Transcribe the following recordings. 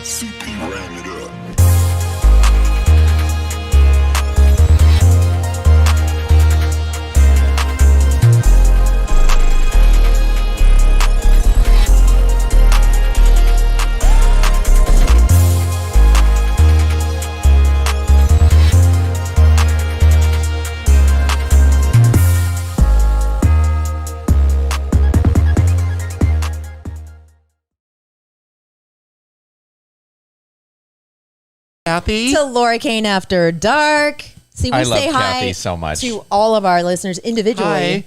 CP ran it up. Kathy? To Laura Kane After Dark. See, we I love say hi Kathy so much. to all of our listeners individually. Hi.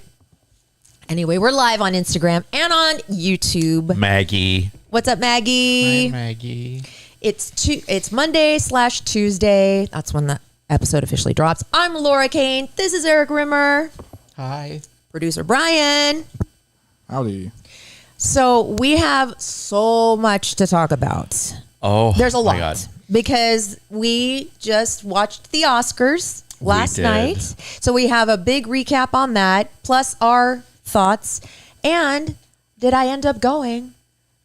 Anyway, we're live on Instagram and on YouTube. Maggie. What's up, Maggie? Hi, Maggie. It's Monday/Tuesday. That's when the episode officially drops. I'm Laura Kane. This is Eric Rimmer. Hi. Producer Brian. Howdy. So we have so much to talk about. Oh, There's a my lot. God. Because we just watched the Oscars last did. night. So we have a big recap on that, plus our thoughts. And did I end up going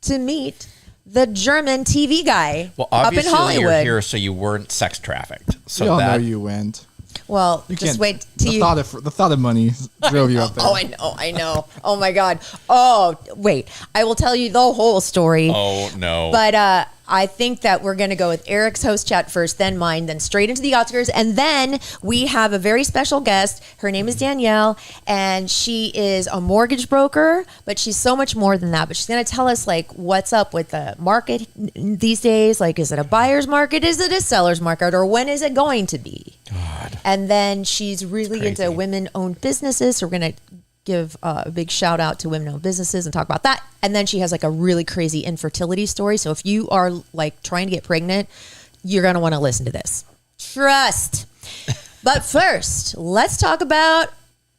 to meet the German TV guy Well, up in obviously Hollywood? you're here so you weren't sex trafficked. So We all know that you went. Well, You just can't- wait till you... The thought of money drove you up there. Oh, I know. Oh, my God. Oh, wait. I will tell you the whole story. Oh no. But I think that we're going to go with Eric's host chat first, then mine, then straight into the Oscars. And then we have a very special guest. Her name is Danielle, and she is a mortgage broker, but she's so much more than that. But she's going to tell us, like, what's up with the market these days. Like, is it a buyer's market? Is it a seller's market? Or when is it going to be? God. And then she's really into crazy. women-owned businesses. So we're going to give a big shout out to women-owned businesses and talk about that. And then she has like a really crazy infertility story. So if you are like trying to get pregnant, you're going to want to listen to this. Trust. But first, let's talk about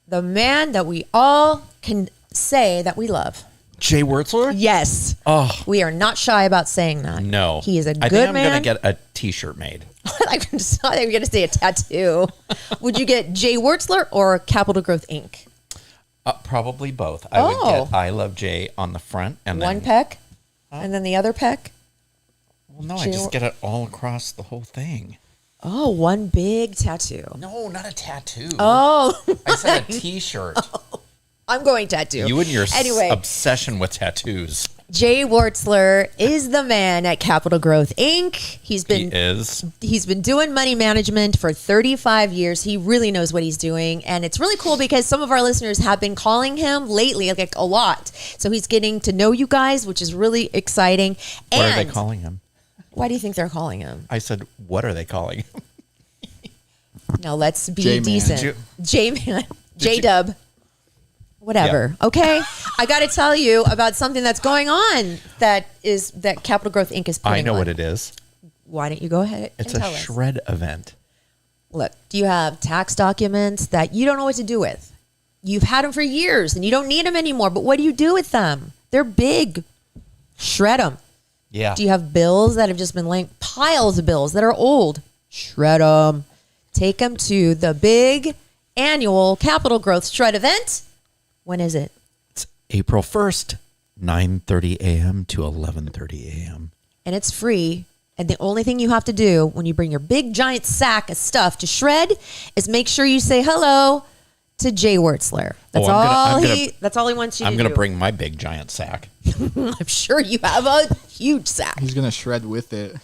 the man that we all can say that we love. Jay Wertzler? Yes. Oh, We are not shy about saying that. no. He is a I good think I'm man. going to get a t-shirt made. I thought you were going to say a tattoo. Would you get Jay Wertzler or Capital Growth Inc.? Probably both. I would Oh. get I Love Jay on the front and One then peck and then the other peck? Well, no, I Jay just get it all across the whole thing. Oh, one big tattoo. No, not a tattoo. Oh, I said a t-shirt. I'm going tattoo. You and your Anyway, obsession with tattoos. Jay Wertzler is the man at Capital Growth Inc. He's He is. been doing money management for 35 years. He really knows what he's doing. And it's really cool because some of our listeners have been calling him lately, like a lot. So he's getting to know you guys, which is really exciting. What And are they calling him? why do you think they're calling him? I said, what are they calling him? Now let's be J-Man. decent. J-Man. J-Dub. Whatever. Okay. I got to tell you about something that's going on that Capital Growth Inc. is putting I know on. what it is. Why don't you go ahead It's and a tell us? shred event. Look, do you have tax documents that you don't know what to do with? You've had them for years and you don't need them anymore, but what do you do with them? They're big. Shred them. Yeah. Do you have bills that have just been laying piles of bills that are old? Shred them. Take them to the big annual Capital Growth Shred event. When is it? It's April 1st, 9:30 a.m. to 11:30 a.m. And it's free. And the only thing you have to do when you bring your big giant sack of stuff to shred is make sure you say hello to Jay Wertzler. That's that's all he wants you to I'm do. going to bring my big giant sack. I'm sure you have a huge sack. He's going to shred with it.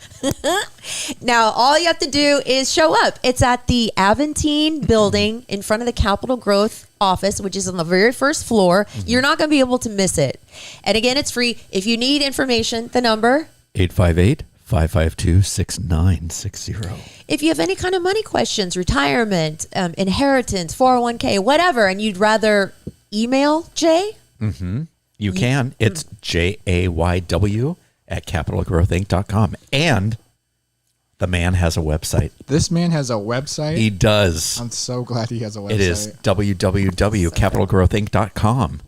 Now, all you have to do is show up. It's at the Aventine building in front of the Capital Growth office, which is on the very first floor. You're not going to be able to miss it. And again, it's free. If you need information, the number 858-552-6960. if you have any kind of money questions, retirement, inheritance, 401k, whatever, and you'd rather email Jay, You can. It's JAYW@capitalgrowthinc.com. And the man has a website. This man has a website. He does. I'm so glad he has a website. It is www.capitalgrowthinc.com.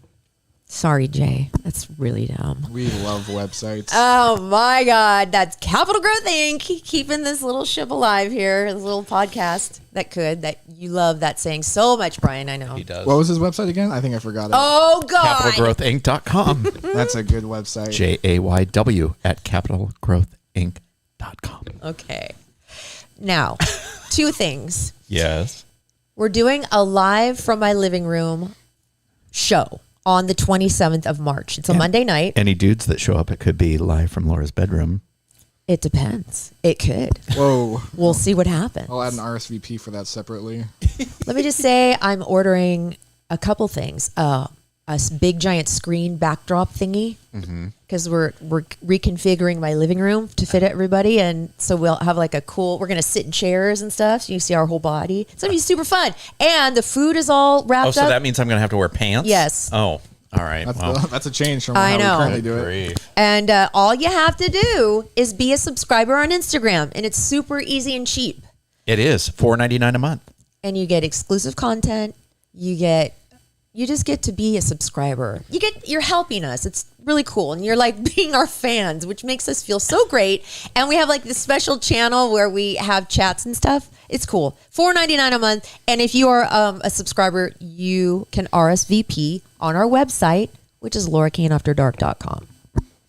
sorry, Jay, that's really dumb. We love websites. Oh my God, that's Capital Growth Inc. Keeping this little ship alive here, this little podcast that you love that saying so much, Brian. I know. He does. What was his website again? I think I forgot it. Oh God. CapitalGrowthInc.com. That's a good website. JAYW@capitalgrowthinc.com. dark.com. Okay. Now, two things. Yes. We're doing a live from my living room show on the 27th of March. It's a Monday night. Any dudes that show up, it could be live from Laura's bedroom. It depends. It could. Whoa. We'll see what happens. I'll add an RSVP for that separately. Let me just say I'm ordering a couple things. Big giant screen backdrop thingy because we're reconfiguring my living room to fit everybody, and so we'll have like we're gonna sit in chairs and stuff so you see our whole body. It's gonna be super fun, and the food is all wrapped up. Oh, so that means I'm gonna have to wear pants? Yes. Oh, all right. That's a change from I how know. we currently do it. And all you have to do is be a subscriber on Instagram, and it's super easy and cheap. It is $4.99 a month. And you get exclusive content. You just get to be a subscriber. You're helping us. It's really cool. And you're like being our fans, which makes us feel so great. And we have like this special channel where we have chats and stuff. It's cool. $4.99 a month. And if you are a subscriber, you can RSVP on our website, which is laurakaneafterdark.com.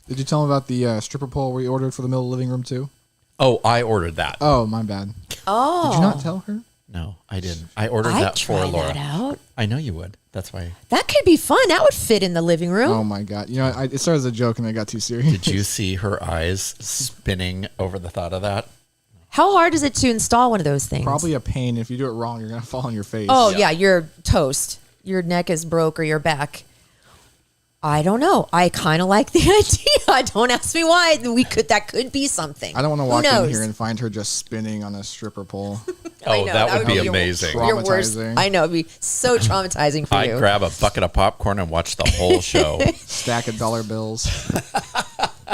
Did you tell them about the stripper pole we ordered for the middle living room too? Oh, I ordered that. Oh, my bad. Oh. Did you not tell her? No, I didn't. I ordered I'd that for try Laura. that out. I know you would. That's why. That could be fun. That would fit in the living room. Oh my God. You know, it started as a joke and it got too serious. Did you see her eyes spinning over the thought of that? How hard is it to install one of those things? Probably a pain. If you do it wrong, you're going to fall on your face. Oh, yeah, you're toast. Your neck is broke or your back. I don't know. I kind of like the idea. Don't ask me why. That could be something. I don't want to walk Who knows? in here and find her just spinning on a stripper pole. I Oh, know, that would be your- amazing. Your worst. Traumatizing. I know. It'd be so traumatizing for I'd you. grab a bucket of popcorn and watch the whole show. Stack of dollar bills.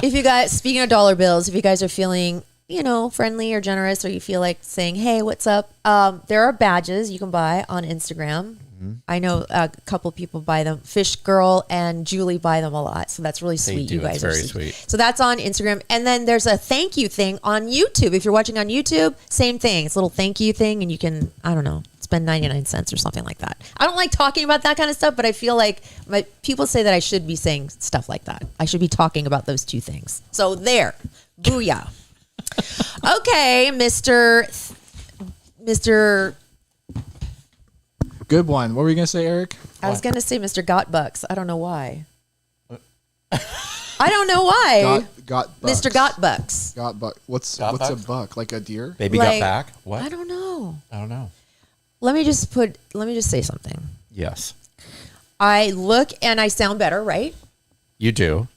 If you guys, speaking of dollar bills, if you guys are feeling, friendly or generous, or you feel like saying, hey, what's up? There are badges you can buy on Instagram. I know a couple people buy them. Fish Girl and Julie buy them a lot. So that's really sweet. do. You guys It's are very sweet. So that's on Instagram. And then there's a thank you thing on YouTube. If you're watching on YouTube, same thing. It's a little thank you thing. And you can, I don't know, spend 99 cents or something like that. I don't like talking about that kind of stuff, but I feel like people say that I should be saying stuff like that. I should be talking about those two things. So there. Booyah. Okay, Mr. Good one. What were you going to say, Eric? I was going to say Mr. Gotbucks. I don't know why. I don't know why. Got bucks. Mr. Gotbucks. Got buck. What's Got a bucks? buck? Like a deer? Baby Like, got back? What? I don't know. I don't know. Let me just say something. Yes, I look and I sound better, right? you do.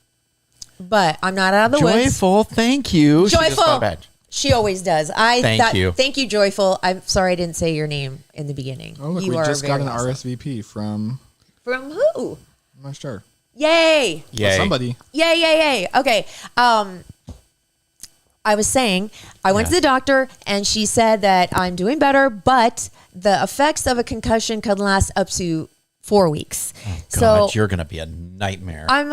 But I'm not out of the woods. Joyful, thank you. She just Joyful. got a badge. She always does. Thank you. Thank you, Joyful. I'm sorry I didn't say your name in the beginning. Oh, look, you we are just got very an awesome. RSVP from, From who? I'm not sure. Yay. Yay. Somebody. Yay, yay, yay. Okay. I was saying, I went to the doctor and she said that I'm doing better, but the effects of a concussion can last up to 4 weeks. God, so you're going to be a nightmare. I'm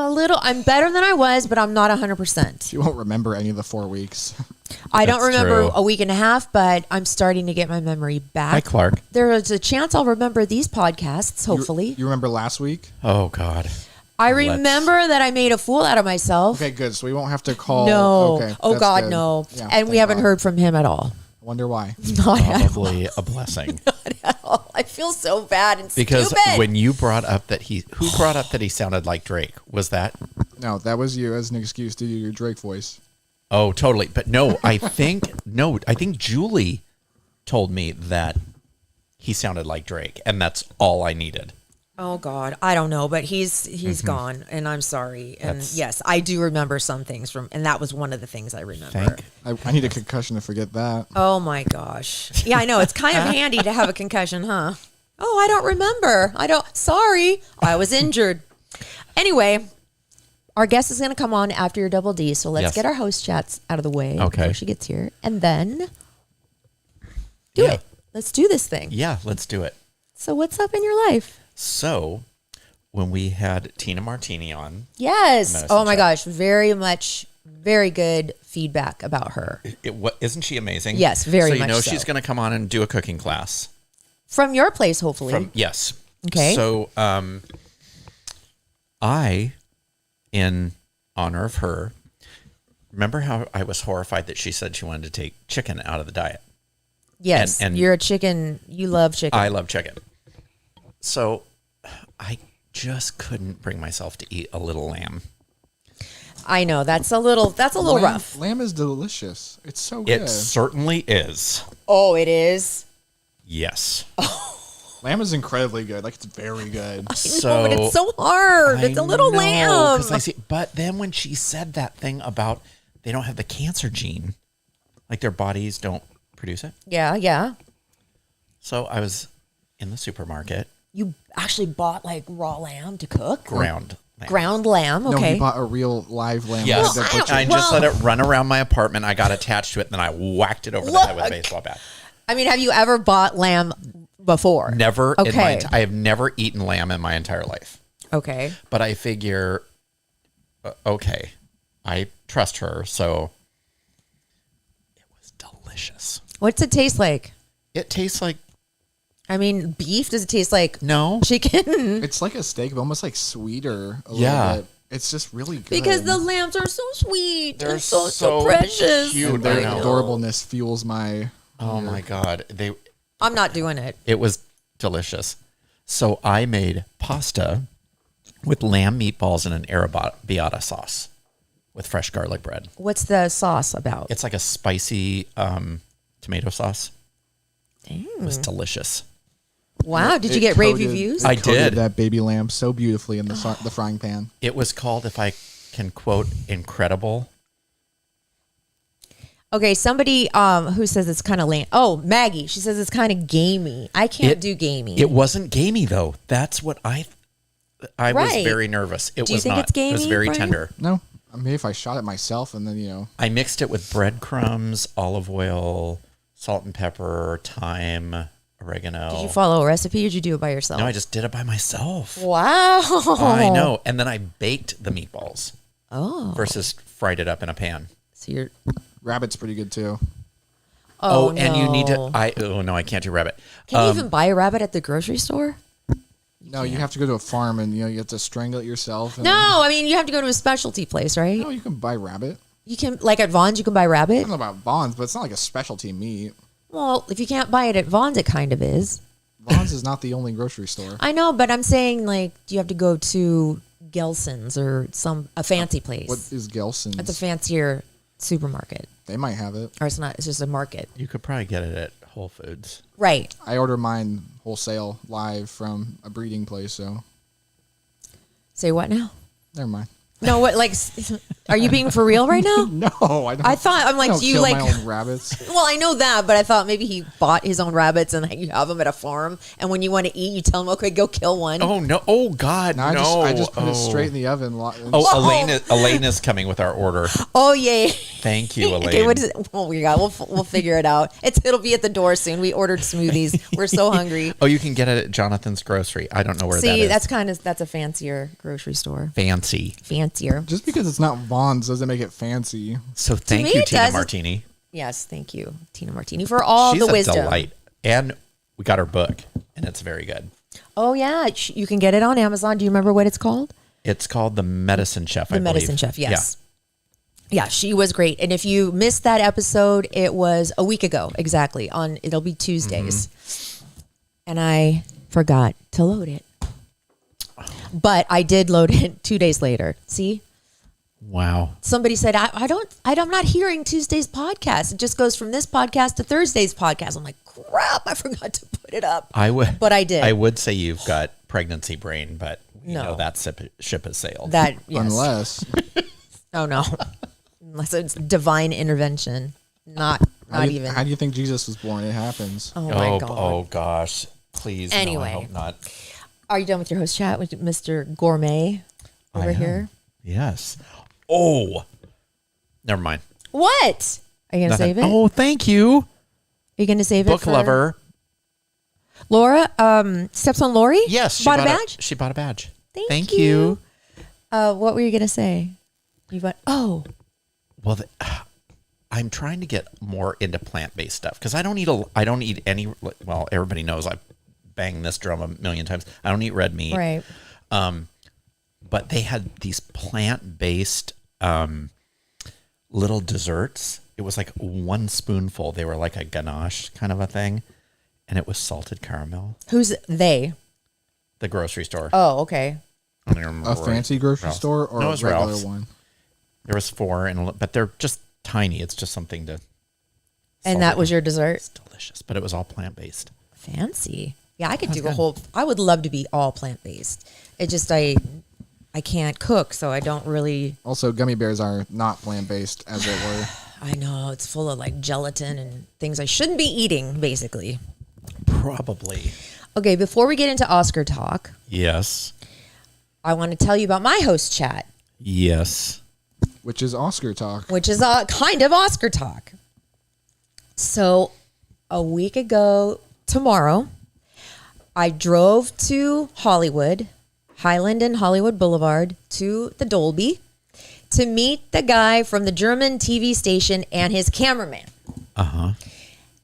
better than I was, but I'm not 100%. You won't remember any of the 4 weeks. I don't That's remember true. a week and a half, but I'm starting to get my memory back. Hi, Clark. There is a chance I'll remember these podcasts, hopefully. You remember last week? Oh, God. I remember that I made a fool out of myself. Okay, good. So we won't have to call. No. Okay, Oh, that's God, good. no. Yeah, And we thank haven't God. heard from him at all. I wonder why. Not at all. Probably a blessing. I feel so bad and Because stupid. when you brought up that who brought up that he sounded like Drake? Was that? No, that was you as an excuse to do your Drake voice. Oh, totally. But no, I think Julie told me that he sounded like Drake, and that's all I needed. Oh God, I don't know, but he's gone, and I'm sorry. And That's- yes, I do remember some things and that was one of the things I remember. I need a concussion to forget that. Oh my gosh, yeah, I know it's kind of handy to have a concussion, huh? Oh, I don't remember. Sorry, I was injured. Anyway, our guest is going to come on after your double D, so let's Yes. get our host chats out of the way Okay. before she gets here, and then do Yeah. it. Let's do this thing. Yeah, let's do it. So, what's up in your life? So, when we had Tina Martini on, Yes. Medicine Oh my chat. gosh. Very good feedback about her. isn't she amazing? Yes, very So you much know so. she's going to come on and do a cooking class. From your place, hopefully. Yes. Okay. So, I, in honor of her, remember how I was horrified that she said she wanted to take chicken out of the diet? Yes, And you're a chicken. You love chicken. I love chicken. So I just couldn't bring myself to eat a little lamb. I know that's a little rough. Lamb is delicious. It's so good. It certainly is. Oh, it is. Yes. Lamb is incredibly good. Like, it's very good. No, but it's so hard. It's a little lamb. 'Cause I see, but then when she said that thing about they don't have the cancer gene, like their bodies don't produce it. Yeah. So I was in the supermarket. You actually bought like raw lamb to cook? Ground lamb. Ground lamb, No, okay. he bought a real live lamb. Yes. Like that I butcher- just let it run around my apartment. I got attached to it, and then I whacked it over the head with a baseball bat. I mean, have you ever bought lamb before? Never. Okay. I have never eaten lamb in my entire life. Okay. But I figure, okay, I trust her, so it was delicious. What's it taste like? It tastes like I mean, beef? Does it taste like no. chicken? It's like a steak, but almost like sweeter. A Yeah. little bit. It's just really good. Because the lambs are so sweet. They're They're so so precious. cute. And their I know. adorableness fuels my. Oh my god, I'm not doing it. it was delicious. So I made pasta with lamb meatballs and an arrabbiata sauce with fresh garlic bread. What's the sauce about? It's like a spicy tomato sauce. It was delicious. Wow. Did you It get rave coated- reviews? it I coated did. that baby lamb so beautifully in the frying pan. It was called, if I can quote, incredible. Okay, somebody who says it's kind of lame. Oh, Maggie. She says it's kind of gamey. I can't do gamey. It wasn't gamey though. That's what I was Right. very nervous. It Do you was think not. it's It was gamey, very Brian? tender. No, maybe if I shot it myself and then I mixed it with breadcrumbs, olive oil, salt and pepper, thyme, oregano. Did you follow a recipe or did you do it by yourself? No, I just did it by myself. Wow. I know. And then I baked the meatballs Oh. versus fried it up in a pan. So you're. rabbit's pretty good too. Oh, and you need no. to. I can't do rabbit. Can you even buy a rabbit at the grocery store? No, you have to go to a farm and you have to strangle it yourself. And No, I mean you have to go to a specialty place, right? No, you can buy rabbit. You can, like at Vaughn's, you can buy I rabbit. don't know about Vaughn's, but it's not like a specialty meat. Well, if you can't buy it at Vaughn's, it kind of is. Vaughn's is not the only grocery store. I know, but I'm saying like, do you have to go to Gelson's or a fancy place? What is Gelson's? It's a fancier supermarket, They might have it. or it's not. It's just a market, You could probably get it at Whole Foods. right? I order mine wholesale live from a breeding place, so Say what now? never mind. No, what? Like, are you being for real right now? No, I don't. I thought I'm I like, don't do you kill like? my own rabbits? Well, I know that, but I thought maybe he bought his own rabbits and like, you have them at a farm, and when you want to eat, you tell him, okay, go kill one. Oh no! Oh God! No, No! I just put it straight in the oven. Oh, Elaine is coming with our order. Oh yay! Thank you, Elaine. Okay, what is it? Oh my God, we'll figure it out. It'll be at the door soon. We ordered smoothies. We're so hungry. Oh, you can get it at Jonathan's Grocery. I don't know where that See, is. that's a fancier grocery store. Fancy. Fancier. Just because it's not Vaughn's doesn't make it fancy. So thank me, you, it Tina does. Martini. Yes, thank you, Tina Martini, for all She's the a wisdom. delight. And we got her book, and it's very good. Oh yeah, you can get it on Amazon. Do you remember what it's called? It's called The Medicine Chef, The Medicine Chef. Yes. Yeah, she was great. And if you missed that episode, it was a week ago exactly. It'll be Tuesdays, and I forgot to load it, but I did load it 2 days later. See. Wow. Somebody said, I'm not hearing Tuesday's podcast. It just goes from this podcast to Thursday's podcast. I'm like, crap, I forgot to put it up. But I did. I would say you've got pregnancy brain, but you No. know that ship has sailed. That, yes. Unless Oh, no. Unless it's divine intervention. Not even. How do you think Jesus was born? It happens. Oh, my God. Oh gosh. Please. Anyway. No, I hope not. Are you done with your host chat with Mr. Gourmet over I am. here? Yes. Oh. Never mind. What? Are you going to Nothing. save it? Oh, thank you. Are you going to save it Book for lover. Laura? Steps on Lori? Yes. She Bought a badge? She bought a badge. Thank you. What were you going to say? Oh. Well, I'm trying to get more into plant-based stuff because I don't eat any. Well, everybody knows I banged this drum a million times. I don't eat red meat. Right. But they had these plant-based little desserts. It was like one spoonful. They were like a ganache kind of a thing. And it was salted caramel. Who's they? The grocery store. Oh, okay. I don't remember A fancy grocery Ralph's. store or No, it a was regular Ralph's. one? There was 4, but they're just tiny. It's just something to. And that was your dessert? It's delicious, but it was all plant-based. Fancy. Yeah, I could do a good. whole. I would love to be all plant based. It just I can't cook, so I don't really. Also, gummy bears are not plant-based, as it were. I know it's full of like gelatin and things I shouldn't be eating, basically. Probably. Okay, before we get into Oscar talk, Yes. I want to tell you about my host chat, Yes. Which is Oscar talk. which is a kind of Oscar talk. So, a week ago tomorrow, I drove to Hollywood, Highland and Hollywood Boulevard, to the Dolby to meet the guy from the German TV station and his cameraman. Uh-huh.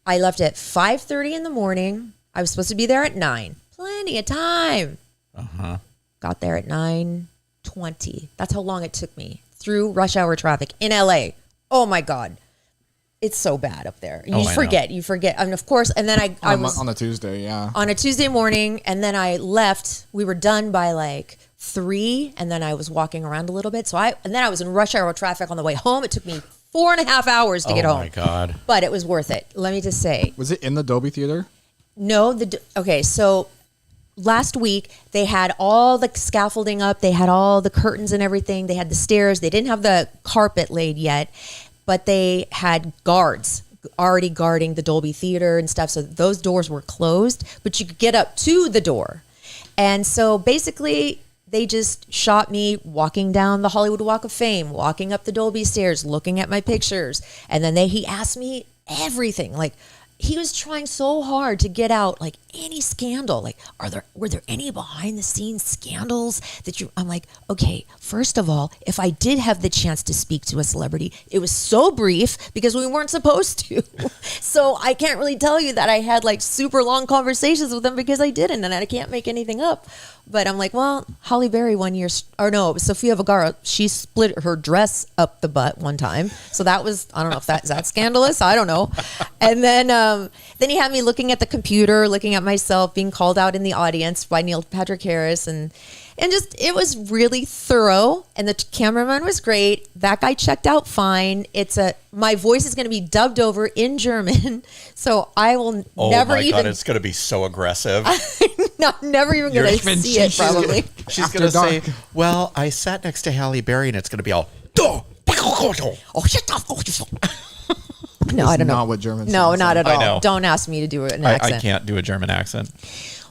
I left at 5:30 in the morning. I was supposed to be there at 9. Plenty of time. Uh-huh. Got there at 9:20. That's how long it took me through rush hour traffic in LA. Oh my God. It's so bad up there. Oh, I know. You forget. And of course, and then I was On a Tuesday, yeah. on a Tuesday morning, and then I left. We were done by like 3, and then I was walking around a little bit. And then I was in rush hour traffic on the way home. It took me 4.5 hours to get home. Oh my God. But it was worth it. Let me just say. Was it in the Dolby Theater? No, okay, so last week they had all the scaffolding up, they had all the curtains and everything, they had the stairs, they didn't have the carpet laid yet, but they had guards already guarding the Dolby Theater and stuff, so those doors were closed, but you could get up to the door. And so basically they just shot me walking down the Hollywood Walk of Fame, walking up the Dolby stairs, looking at my pictures, and then he asked me everything, like he was trying so hard to get out like any scandal. Like, were there any behind the scenes scandals that I'm like, okay, first of all, if I did have the chance to speak to a celebrity, it was so brief because we weren't supposed to. So I can't really tell you that I had like super long conversations with them because I didn't, and I can't make anything up. But I'm like, well, Holly Berry one year, or no, it was Sofia Vergara. She split her dress up the butt one time. So that was, I don't know if is that scandalous. I don't know. And then he had me looking at the computer, looking at myself, being called out in the audience by Neil Patrick Harris. And just, it was really thorough. And the cameraman was great. That guy checked out fine. My voice is going to be dubbed over in German. So I will never even. Oh my God, it's going to be so aggressive. I'm never even going to see it, probably. She's going to say, well, I sat next to Halle Berry, and it's going to be all, oh, shut up. No, I don't know. Not what German No, sounds not like. at all. I know. Don't ask me to do an accent. I can't do a German accent.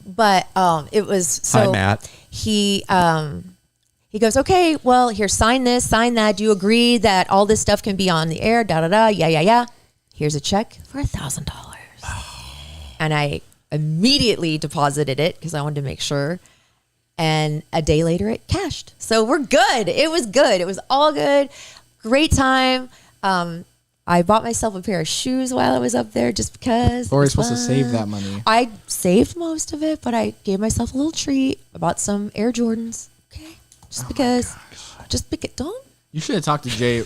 But it was so. Hi, Matt. He goes, okay, well, here, sign this, sign that. Do you agree that all this stuff can be on the air? Da da da. Yeah. Here's a check for $1,000. And I immediately deposited it because I wanted to make sure. And a day later, it cashed. So we're good. It was good. It was all good. Great time. I bought myself a pair of shoes while I was up there just because. Lori's supposed to save that money. I saved most of it, but I gave myself a little treat. I bought some Air Jordans. Okay. Just because. Don't. You should have talked to Jay.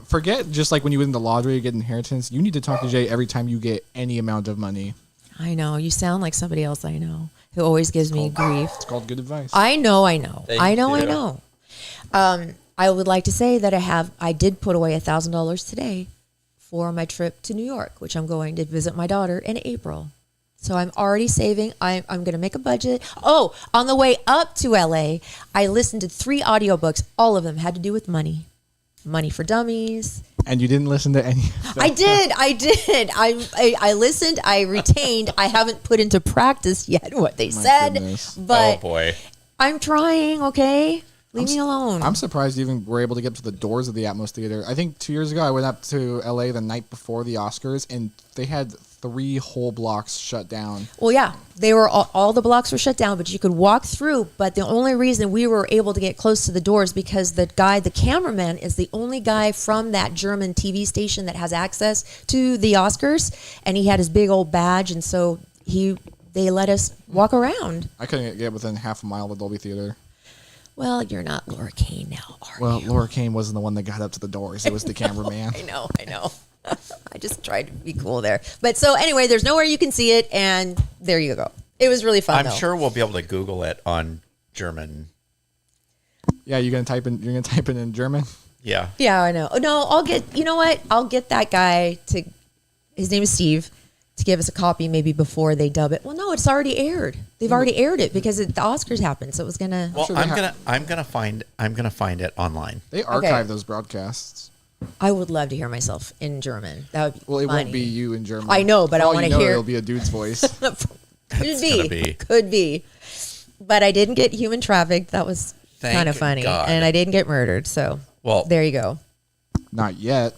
Forget just like when you win the lottery, you get inheritance. You need to talk to Jay every time you get any amount of money. I know. You sound like somebody else I know who always gives me grief. It's called good advice. I know. Thank you. I would like to say that I did put away $1,000 today for my trip to New York, which I'm going to visit my daughter in April. So I'm already saving. I'm going to make a budget. Oh, on the way up to LA, I listened to 3 audiobooks. All of them had to do with money. Money for Dummies. And you didn't listen to any of them. I did. I listened. I retained. I haven't put into practice yet what they said. goodness. But Oh, boy. I'm trying, okay? Leave me alone. I'm surprised you even were able to get to the doors of the Atmos Theater. I think 2 years ago I went up to LA the night before the Oscars, and they had 3 whole blocks shut down. Well, yeah, they were all the blocks were shut down, but you could walk through. But the only reason we were able to get close to the doors because the cameraman, is the only guy from that German TV station that has access to the Oscars, and he had his big old badge, and so they let us walk around. I couldn't get within half a mile of the Dolby Theater. Well, you're not Laura Kane now, are Well, you? Laura Kane wasn't the one that got up to the doors. It was the cameraman. I know. I just tried to be cool there. But so anyway, there's nowhere you can see it, and there you go. It was really fun. I'm sure we'll be able to Google it on German. Yeah, you're gonna type it in German. Yeah. Yeah, I know. No, I'll get. You know what? I'll get that guy to. His name is Steve. To give us a copy maybe before they dub it. Well, no, it's already aired. They've already aired it because the Oscars happened, so it was gonna. Well, sure I'm gonna find it online. They archive those broadcasts. I would love to hear myself in German. That would be Well, it funny. won't be you in German. I know, but I For all want you to know, hear. It'll be a dude's voice. Could be. But I didn't get human trafficked. That was Thank kind of funny, God. and I didn't get murdered. So Well- there you go. Not yet.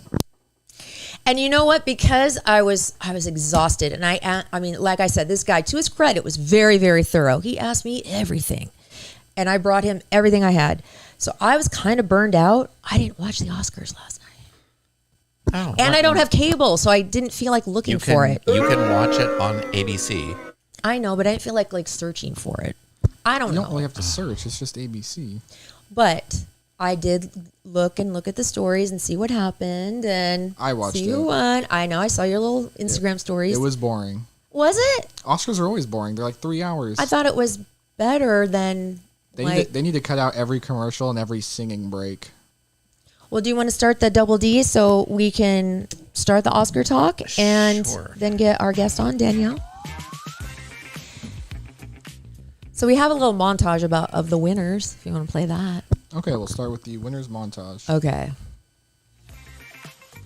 And you know what? Because I was exhausted, and I mean, like I said, this guy, to his credit, was very, very thorough. He asked me everything, and I brought him everything I had. So I was kind of burned out. I didn't watch the Oscars last night, Oh, and I don't have cable, so I didn't feel like looking for it. You can watch it on ABC. I know, but I didn't feel like searching for it. I don't You know. don't really have to search. It's just ABC. But I did look at the stories and see what happened, and I watched see who it. won. I know. I saw your little Instagram stories. It was boring. Was it? Oscars are always boring. They're like 3 hours. I thought it was better than They need to cut out every commercial and every singing break. Well, do you want to start the double D so we can start the Oscar talk and Sure. then get our guest on, Danielle? So we have a little montage of the winners, if you want to play that. Okay, we'll start with the winners montage. Okay.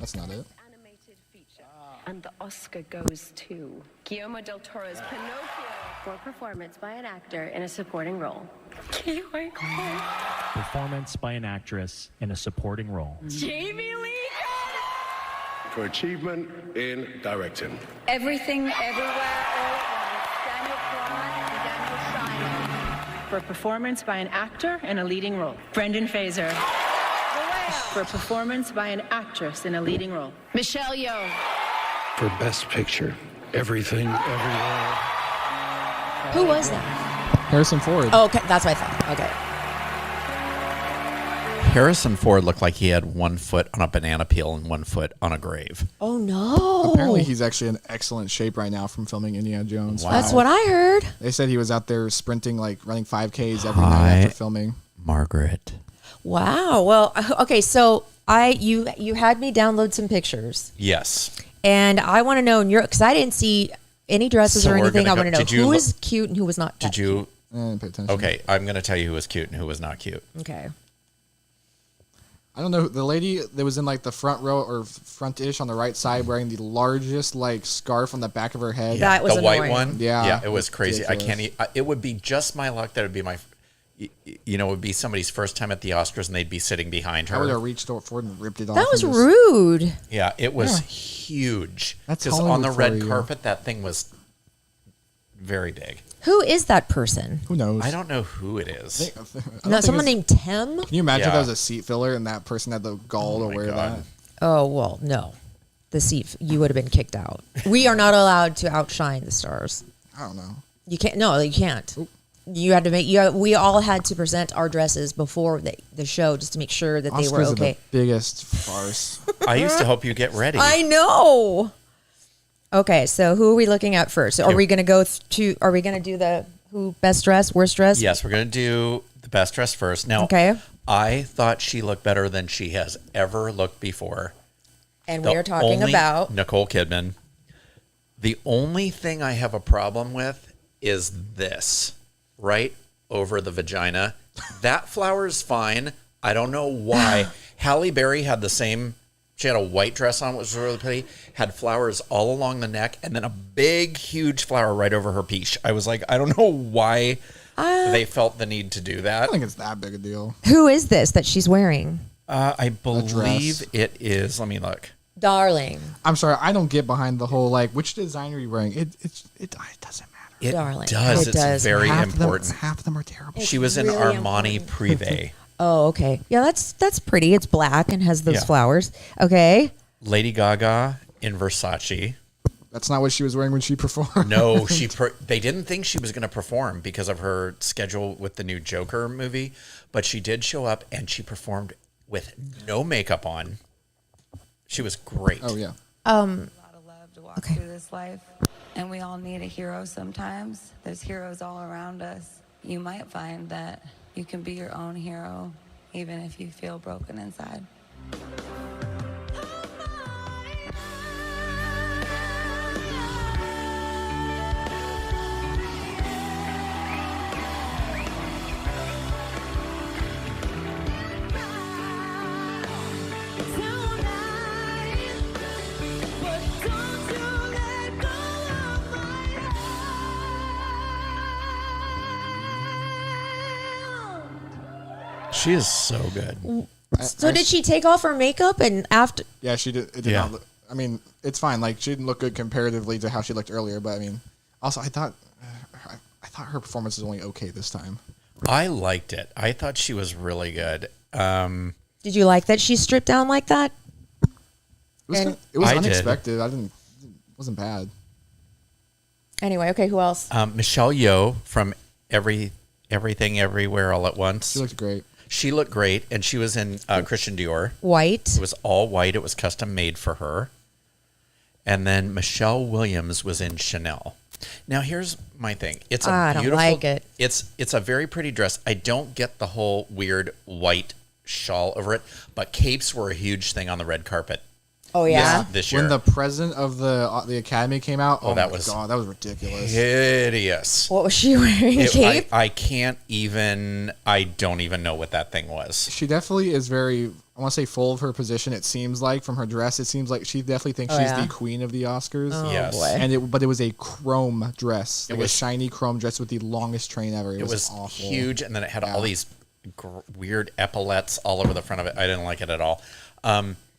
That's not it. Animated feature. And the Oscar goes to Guillermo del Toro's Pinocchio for performance by an actor in a supporting role. Performance by an actress in a supporting role. Jamie Lee For achievement in directing. Everything, Everywhere, All at Once. Daniel Kwan and Daniel Scheinert. For performance by an actor in a leading role. Brendan Fraser. For performance by an actress in a leading role. Michelle Yeoh. For best picture. Everything, everywhere. Who was that? Harrison Ford. Oh, okay. That's what I thought. Okay. Harrison Ford looked like he had 1 foot on a banana peel and 1 foot on a grave. Oh, no. Apparently, he's actually in excellent shape right now from filming Indiana Jones. Wow. That's what I heard. They said he was out there sprinting, like running 5Ks every night after filming. Margaret. Wow. Well, okay. So you had me download some pictures, Yes. and I want to know because I didn't see any dresses So or we're anything. gonna I want go- to did know you who look- was cute and who was not. Did you? I didn't pay attention. Okay, I'm going to tell you who was cute and who was not cute. Okay. I don't know. The lady that was in like the front row or front-ish on the right side wearing the largest like scarf on the back of her head. That was the white annoying. one. Yeah. Yeah, it was crazy. I can't. Ridiculous. It would be just my luck that it would be my. It would be somebody's first time at the Oscars and they'd be sitting behind I would have her. reached forward and ripped it off. That was and just- rude. Yeah, it was Yeah. huge. That's because on Hollywood the for red you. carpet that thing was very big. Who is that person? Who knows? I don't know who it is. I don't No, think someone it's- named Tim. Can you imagine if Yeah. that was a seat filler and that person had the gall Oh to my wear God. that? Oh well, no. The seat you would have been kicked out. We are not allowed to outshine the stars. I don't know. You can't. No, you can't. You had to make. We all had to present our dresses before the show just to make sure that they were Oscars are okay. the biggest farce. I used to help you get ready. I know. Okay, so who are we looking at first? Are we going to go to? Are we going to do the who best dressed, worst dressed? Yes, we're going to do the best dress first. Now, Okay. I thought she looked better than she has ever looked before. And The we are talking only- about. Nicole Kidman. The only thing I have a problem with is this, right over the vagina. That flower is fine. I don't know why. Halle Berry had the same. She had a white dress on, which was really pretty. Had flowers all along the neck, and then a big, huge flower right over her peach. I was like, I don't know why they felt the need to do I that. don't think it's that big a deal. Who is this that she's wearing? I believe dress. it is. Let me look. Darling. I'm sorry, I don't get behind the whole like which designer are you wearing. It doesn't matter. It Darling. does. It It's does. very half important. Half of them are terrible. She was in really Armani Privé. Oh, okay. Yeah, that's pretty. It's black and has those Yeah. flowers. Okay. Lady Gaga in Versace. That's not what she was wearing when she performed. No, they didn't think she was going to perform because of her schedule with the new Joker movie, but she did show up and she performed with no makeup on. She was great. Oh yeah. A lot of love to walk through this life, and we all need a hero sometimes. There's heroes all around us. You might find that you can be your own hero, even if you feel broken inside. She is so good. So did she take off her makeup and after? Yeah, she did. It did Yeah. not look, I mean, it's fine. Like she didn't look good comparatively to how she looked earlier, but I mean, also I thought her performance was only okay this time. I liked it. I thought she was really good. Did you like that she stripped down like that? It was, And- it was I did. unexpected. It wasn't bad. Anyway, okay, who else? Michelle Yeoh from Everything Everywhere All at Once. She looked great. She looked great, and she was in Christian Dior. White. It was all white. It was custom made for her. And then Michelle Williams was in Chanel. Now here's my thing. It's a I don't beautiful. like it. It's a very pretty dress. I don't get the whole weird white shawl over it, but capes were a huge thing on the red carpet. Oh yeah. This year. When the president of the Academy came out, oh that my was- god, that was ridiculous. Hideous. What was she wearing? A cape? I can't even. I don't even know what that thing was. She definitely is very, I want to say, full of her position. It seems like from her dress, it seems like she definitely thinks Oh, she's yeah? the queen of the Oscars. Yes. boy. And but it was a chrome dress, like was- a shiny chrome dress with the longest train ever. It, It was awful. huge, and then it had all Yeah. these weird epaulets all over the front of it. I didn't like it at all.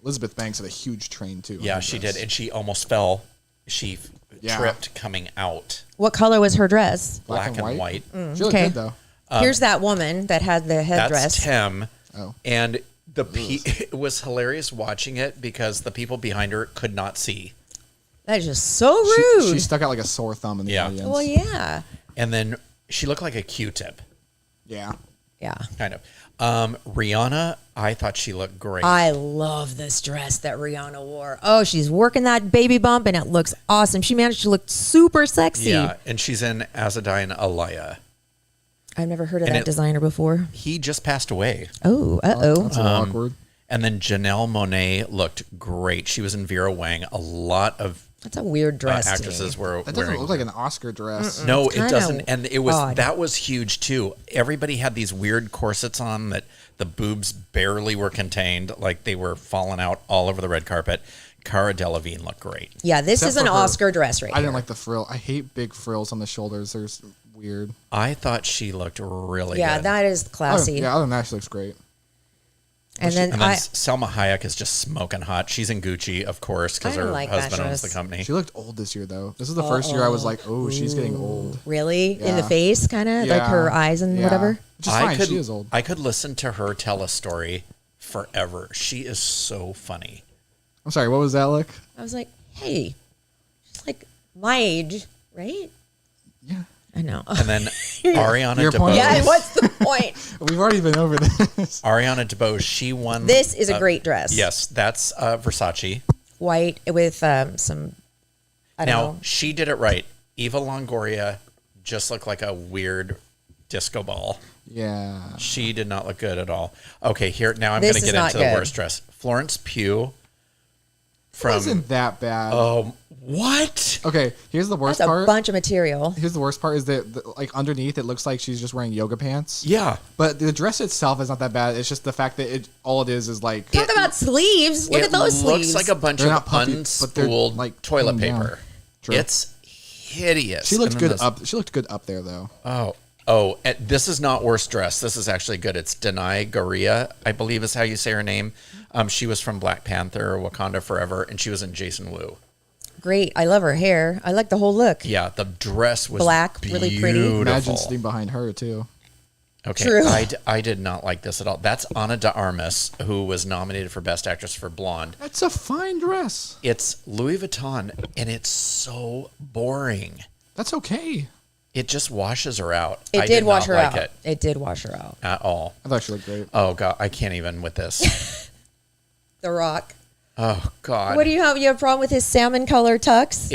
Elizabeth Banks had a huge train too. on Yeah, her she dress. did, and she almost fell. She Yeah. tripped coming out. What color was her dress? Black and white. She looked Okay. good though. Here's that woman that had the headdress. That's Tim. Oh. And it was hilarious watching it because the people behind her could not see. That is just so She, rude. she stuck out like a sore thumb in the Yeah. audience. Well, yeah. And then she looked like a Q-tip, Yeah. Yeah. kind of. Rihanna, I thought she looked great. I love this dress that Rihanna wore. Oh, she's working that baby bump and it looks awesome. She managed to look super sexy. Yeah, and she's in Azadine Alaya. I've never heard of And that it- designer before. He just passed away. Oh, uh-oh. That's a little awkward. And then Janelle Monáe looked great. She was in Vera Wang. A lot of That's a weird dress to me. actresses were That doesn't wearing. look like an Oscar dress. No, it kinda doesn't. And it was odd. that was huge too. Everybody had these weird corsets on that the boobs barely were contained, like they were falling out all over the red carpet. Cara Delevingne looked great. Yeah, this Except is an for her- Oscar dress right I didn't here. like the frill. I hate big frills on the shoulders. They're weird. I thought she looked really Yeah, good. that is classy. Yeah, other than that, she looks great. And then and then I Selma Hayek is just smoking hot. She's in Gucci, of course, because I don't her like that husband owns the dress. company. She looked old this year, though. This is the first year I was like, oh, she's getting old. really in the Yeah. face, kind of like her eyes and Yeah. whatever. Which is fine. could, She is old. I could listen to her tell a story forever. She is so funny. I'm sorry, what was that like? I was like, hey, she's like my age, right? Yeah. I know. And then Ariana Your point? DeBose. Yeah, what's the point? We've already been over this. Ariana DeBose, she won. This is a great dress. Yes, that's Versace. White with some. I don't Now, know. she did it right. Eva Longoria just looked like a weird disco ball. Yeah. She did not look good at all. Okay, here now I'm This going to is get not into the good. worst dress. Florence Pugh It from wasn't that bad. what? Okay, here's the worst That's a part. bunch of material. Here's the worst part is that like underneath it looks like she's just wearing yoga pants. Yeah. But the dress itself is not that bad. It's just the fact that all it is like Talk about sleeves. Look it at those looks sleeves. like a bunch They're of not puffy, but they're, unspooled like, toilet pinned down. paper. True. It's hideous. she looked And then good this- up. She looked good up there though. Oh, and this is not worst dress. This is actually good. It's Denai Guerrilla, I believe is how you say her name. She was from Black Panther, Wakanda Forever, and she was in Jason Wu. Great. I love her hair. I like the whole look. Yeah, the dress was Black, really pretty. beautiful. Imagine sitting behind her too. Okay, True. I did not like this at all. That's Ana de Armas, who was nominated for Best Actress for Blonde. That's a fine dress. It's Louis Vuitton, and it's so boring. That's okay. It just washes her out. It I did wash not her like out. it It did wash her out. at all. I thought she looked great. Oh God, I can't even with this. The Rock. Oh God. What do you have? You have a problem with his salmon color tux?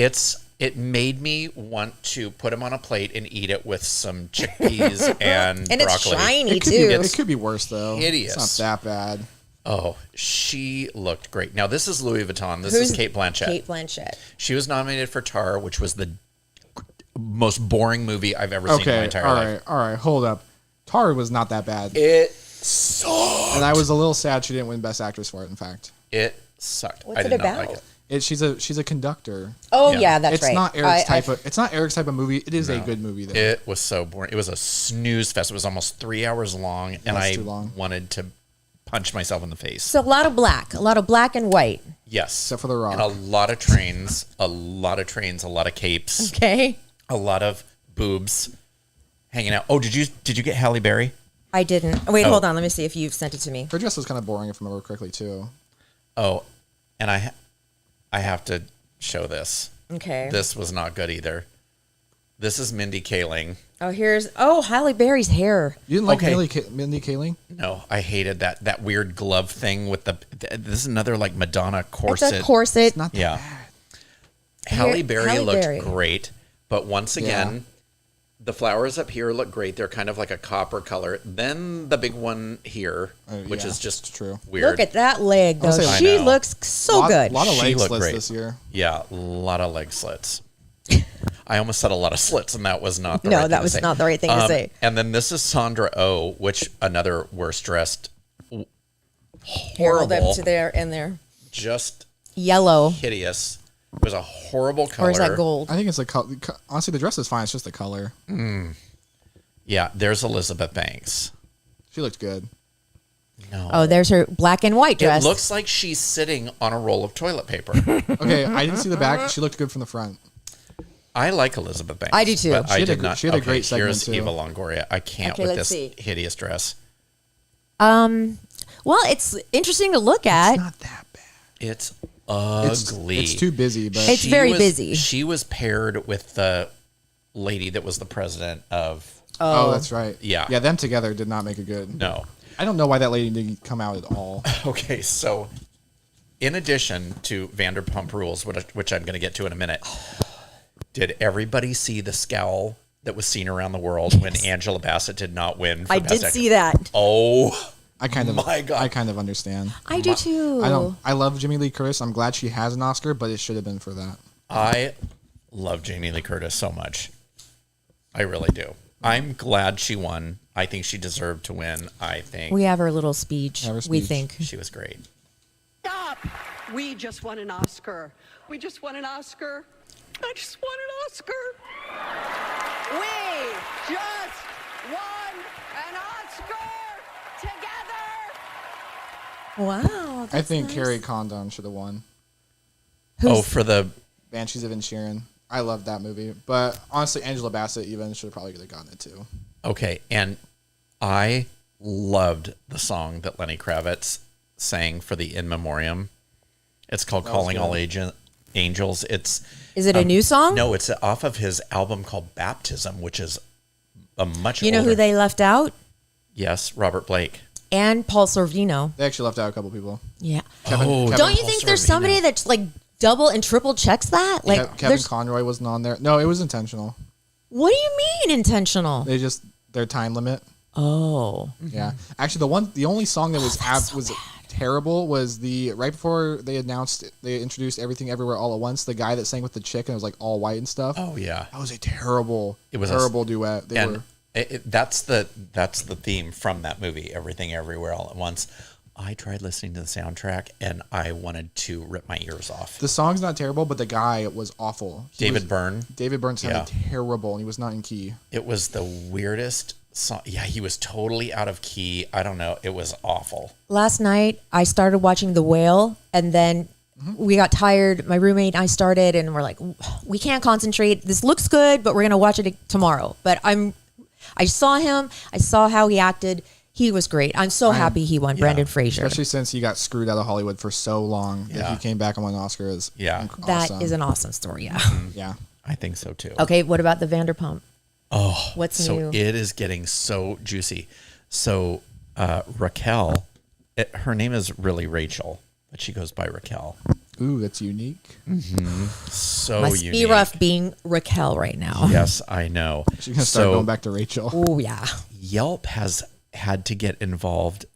It made me want to put him on a plate and eat it with some chickpeas and And it's broccoli. shiny It could, too. it could be worse though. Hideous. It's not that bad. Oh, she looked great. Now this is Louis Vuitton. This is Kate Blanchett. Kate Blanchett. She was nominated for Tar, which was the most boring movie I've ever seen in my Okay, entire all life. right, all right. Hold up. Tar was not that bad, It sucked. and I was a little sad she didn't win Best Actress for it. In fact, It sucked. What's I it did not about? like it. she's a conductor. Oh Yeah. yeah, that's It's right. not Eric's type of. It's not Eric's type of movie. It is a good movie though. It was so boring. It was a snooze fest. It was almost 3 hours long, and That's I too long. wanted to punch myself in the face. So a lot of black and white. Yes. Except for The Rock. And a lot of trains, a lot of capes, Okay. a lot of boobs hanging out. Oh, did you get Halle Berry? I didn't. Wait, Oh. hold on. Let me see if you've sent it to me. Her dress was kind of boring, if I remember correctly, too. Oh, and I have to show this. Okay. This was not good either. This is Mindy Kaling. Oh, Halle Berry's hair. You didn't like Okay. Mindy Kaling? No, I hated that weird glove thing with this is another like Madonna It's corset. a corset. It's not that Yeah. bad. Halle Berry Halle looked Berry. great, but once again, the flowers up here look great. They're kind of like a copper color. Then the big one here, which yeah, is just it's true. weird. Look at that leg, though. I'll say- I She know. looks so good. A lot of She leg looked slits great. this year. Yeah, a lot of leg slits. I almost said a lot of slits, and that was not the No, right thing that to was say. not the right thing to say. And then this is Sandra Oh, which another worst dressed, Here, hold horrible, up to there and there. just Yellow. hideous. It was a horrible color. Or is that gold? I think it's the color. Honestly, the dress is fine. It's just the color. Yeah, there's Elizabeth Banks. She looked good. No. Oh, there's her black and white dress. It looks like she's sitting on a roll of toilet paper. Okay, I didn't see the back. She looked good from the front. I like Elizabeth Banks. I do too. But She I had a did gr- not. she had a okay, great segment, here's too. Eva Longoria. I can't Okay, with let's this see. hideous dress. Well, it's interesting to look at. It's not that bad. It's ugly. It's too busy, but It's very busy. She was paired with the lady that was the president of. oh, that's right. Yeah. yeah. Them together did not make it good. No. I don't know why that lady didn't come out at all. Okay, so in addition to Vanderpump Rules, which I'm going to get to in a minute, did everybody see the scowl that was seen around the world when Angela Bassett did not win? For I Best did Actress? see that. Oh, I kind of, My God. I kind of understand. I do too. I don't. I love Jimmy Lee Curtis. I'm glad she has an Oscar, but it should have been for that. I love Jamie Lee Curtis so much. I really do. I'm glad she won. I think she deserved to win. I think We have her little speech. Have her We speech. think. she was great. Stop! We just won an Oscar. We just won an Oscar. I just won an Oscar. We just won an Oscar together. Wow. I think Carrie Condon should have won. Oh, for the Banshees of Inisherin. I love that movie, but honestly, Angela Bassett even should have probably gotten it too. okay, and I loved the song that Lenny Kravitz sang for the In Memoriam. It's called "Calling All Angels." It's Is it a new song? no, it's off of his album called Baptism, which is a much. You know who older- they left out? Yes, Robert Blake. And Paul Sorvino. They actually left out a couple people. Yeah. Kevin, Kevin, Don't you think there's somebody that's like double and triple checks that? Like, Kevin there's. Conroy wasn't on there. No, it was intentional. What do you mean intentional? They just their time limit. Oh. Yeah, actually, the only song that was terrible was the right before they introduced Everything Everywhere All at Once. The guy that sang with the chick and it was like all white and stuff. Oh yeah, That was a terrible, It was terrible duet. They and were. that's the theme from that movie, Everything Everywhere All at Once. I tried listening to the soundtrack and I wanted to rip my ears off. The song's not terrible, but the guy was awful. David Byrne. David Byrne sounded Yeah. terrible, and he was not in key. It was the weirdest song. Yeah, he was totally out of key. I don't know. It was awful. Last night I started watching The Whale, and then we got tired. My roommate and I started, and we're like, we can't concentrate. This looks good, but we're gonna watch it tomorrow. But I saw him. I saw how he acted. He was great. I'm so happy he won. Brendan Fraser. Especially since he got screwed out of Hollywood for so long that he came back and won an Oscar. Is That is an awesome story. Yeah. Yeah. I think so too. Okay, what about the Vanderpump? Oh, what's so new? it is getting so juicy. So Raquel, her name is really Rachel, but she goes by Raquel. Ooh, that's unique. So Must unique. be rough being Raquel right now. Yes, I know. She's gonna start going back to Rachel. Oh yeah. Yelp has had to get involved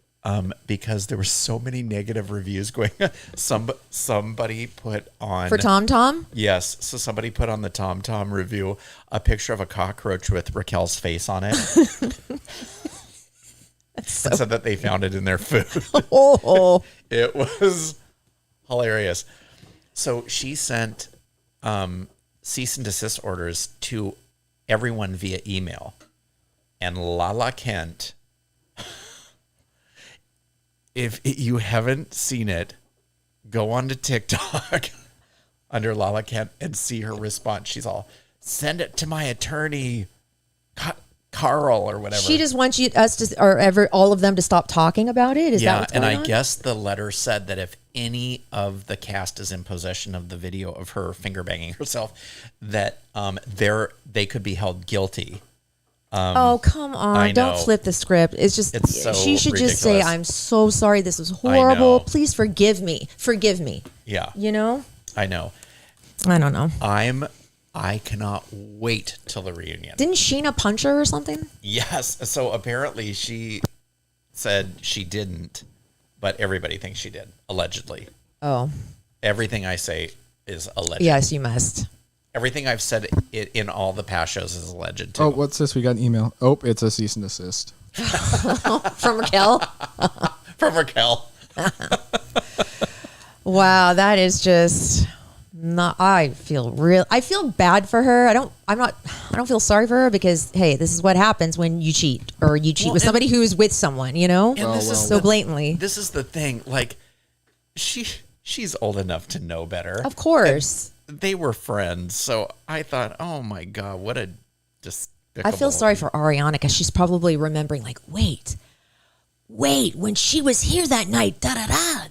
because there were so many negative reviews going. Somebody put on For TomTom? Yes, so somebody put on the TomTom review a picture of a cockroach with Raquel's face on it. And said that they found it in their food. Oh. It was hilarious. So she sent cease and desist orders to everyone via email. And Lala Kent, if you haven't seen it, go on to TikTok under Lala Kent and see her response. She's all, send it to my attorney, Carl, or whatever. She just wants us to, or all of them to stop talking about it. Is that what's going and I on? guess the letter said that if any of the cast is in possession of the video of her finger banging herself, that they could be held guilty. Oh, come on. I Don't know. flip the script. It's just, It's so she should just say, ridiculous. I'm so sorry. This was horrible. know. Please forgive me. Forgive me. Yeah, You know? I know. I don't know. I cannot wait till the reunion. Didn't Sheena punch her or something? Yes. So apparently she said she didn't, but everybody thinks she did, allegedly. Oh. Everything I say is alleged. Yes, you must. Everything I've said in all the past shows is alleged too. Oh, what's this? We got an email. Oh, it's a cease and desist. From Raquel? From Raquel. Wow, that is just not. I feel bad for her. I don't feel sorry for her because hey, this is what happens when you cheat or you cheat with somebody who is with someone. You know, so blatantly. This is the thing. Like she's old enough to know better. Of course. And they were friends, so I thought, oh my god, what a despicable. I feel sorry for Ariana because she's probably remembering like, wait, when she was here that night,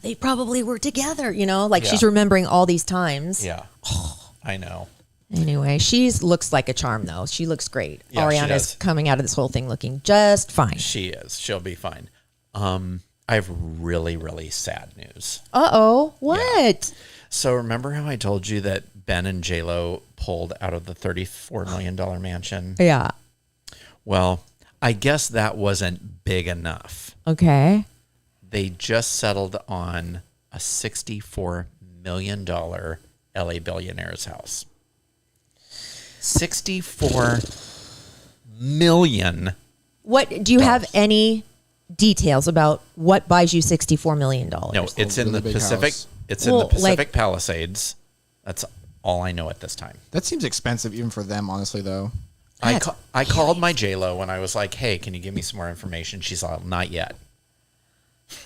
they probably were together, you know, like she's remembering all these times. Yeah, I know. Anyway, she looks like a charm though. She looks great. Yeah, she Ariana's does. coming out of this whole thing looking just fine. She is. She'll be fine. I have really, really sad news. Uh-oh. What? So remember how I told you that Ben and J-Lo pulled out of the $34 million mansion? Yeah. Well, I guess that wasn't big enough. Okay. They just settled on a $64 million LA billionaire's house. $64 million. What do you have any details about what buys you $64 million? No, it's in Really the big Pacific. house. It's in Well, the Pacific like- Palisades. That's all I know at this time. That seems expensive even for them, honestly, though. I called my J-Lo and I was like, hey, can you give me some more information? She's like, not yet.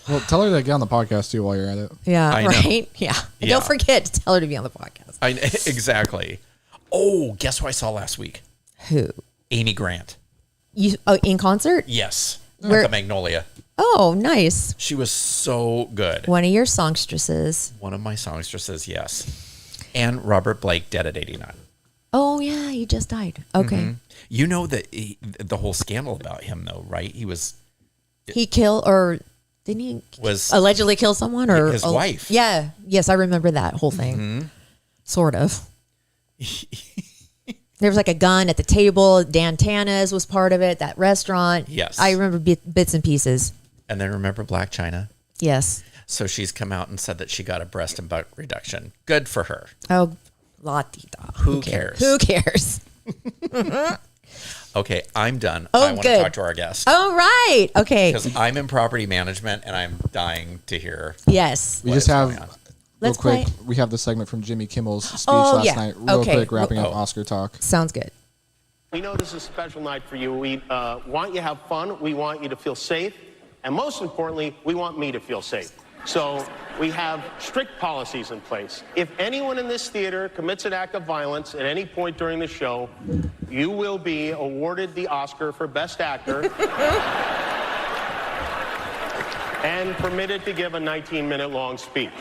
Well, tell her to get on the podcast too while you're at it. Yeah, I know. right? Yeah. And Yeah. don't forget to tell her to be on the podcast. Exactly. Oh, guess who I saw last week? Who? Amy Grant. You in concert? Yes. Where- At the Magnolia. Oh, nice. She was so good. One of your songstresses. One of my songstresses, yes. And Robert Blake, dead at 89. Oh, yeah, he just died. Okay. Mm-hmm. You know the whole scandal about him, though, right? He was He killed, or didn't he Was- allegedly kill someone? Or his wife. Yeah. Yes, I remember that whole thing. Mm-hmm. Sort of. There was like a gun at the table. Dan Tana's was part of it, that restaurant. Yes. I remember bits and pieces. And then remember Black China? Yes. So she's come out and said that she got a breast and butt reduction. Good for her. Oh, la-di-da. Who cares? Who cares? Okay, I'm done. Oh, I want to good. talk to our guest. Oh, right. Okay. Because I'm in property management and I'm dying to hear. Yes. We what just is have going on. Let's real quick. play. We have the segment from Jimmy Kimmel's speech Oh, last yeah. night. Real Okay. quick, wrapping up Oh. Oscar talk. Sounds good. We know this is a special night for you. We want you to have fun. We want you to feel safe. And most importantly, we want me to feel safe. So we have strict policies in place. If anyone in this theater commits an act of violence at any point during the show, you will be awarded the Oscar for Best Actor and permitted to give a 19-minute long speech.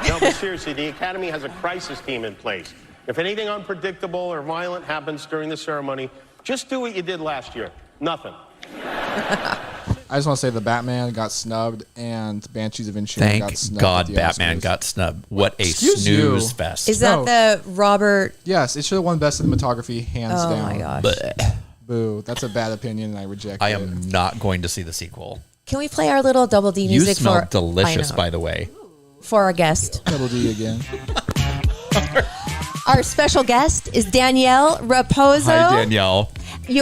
No, but seriously, the Academy has a crisis team in place. If anything unpredictable or violent happens during the ceremony, just do what you did last year. Nothing. I just want to say the Batman got snubbed and Banshees of Inisherin got Thank snubbed. God at the Batman Oscars. got snubbed. What a Excuse snooze you. fest. Is that No. the Robert? Yes, it should have won Best Cinematography, hands Oh down. my gosh. Bleh. Boo. That's a bad opinion, and I reject I it. am not going to see the sequel. Can we play our little Double D You music smell for delicious, I know. by the way. For our guest? Double D again. Our special guest is Danielle Raposo. Hi, Danielle.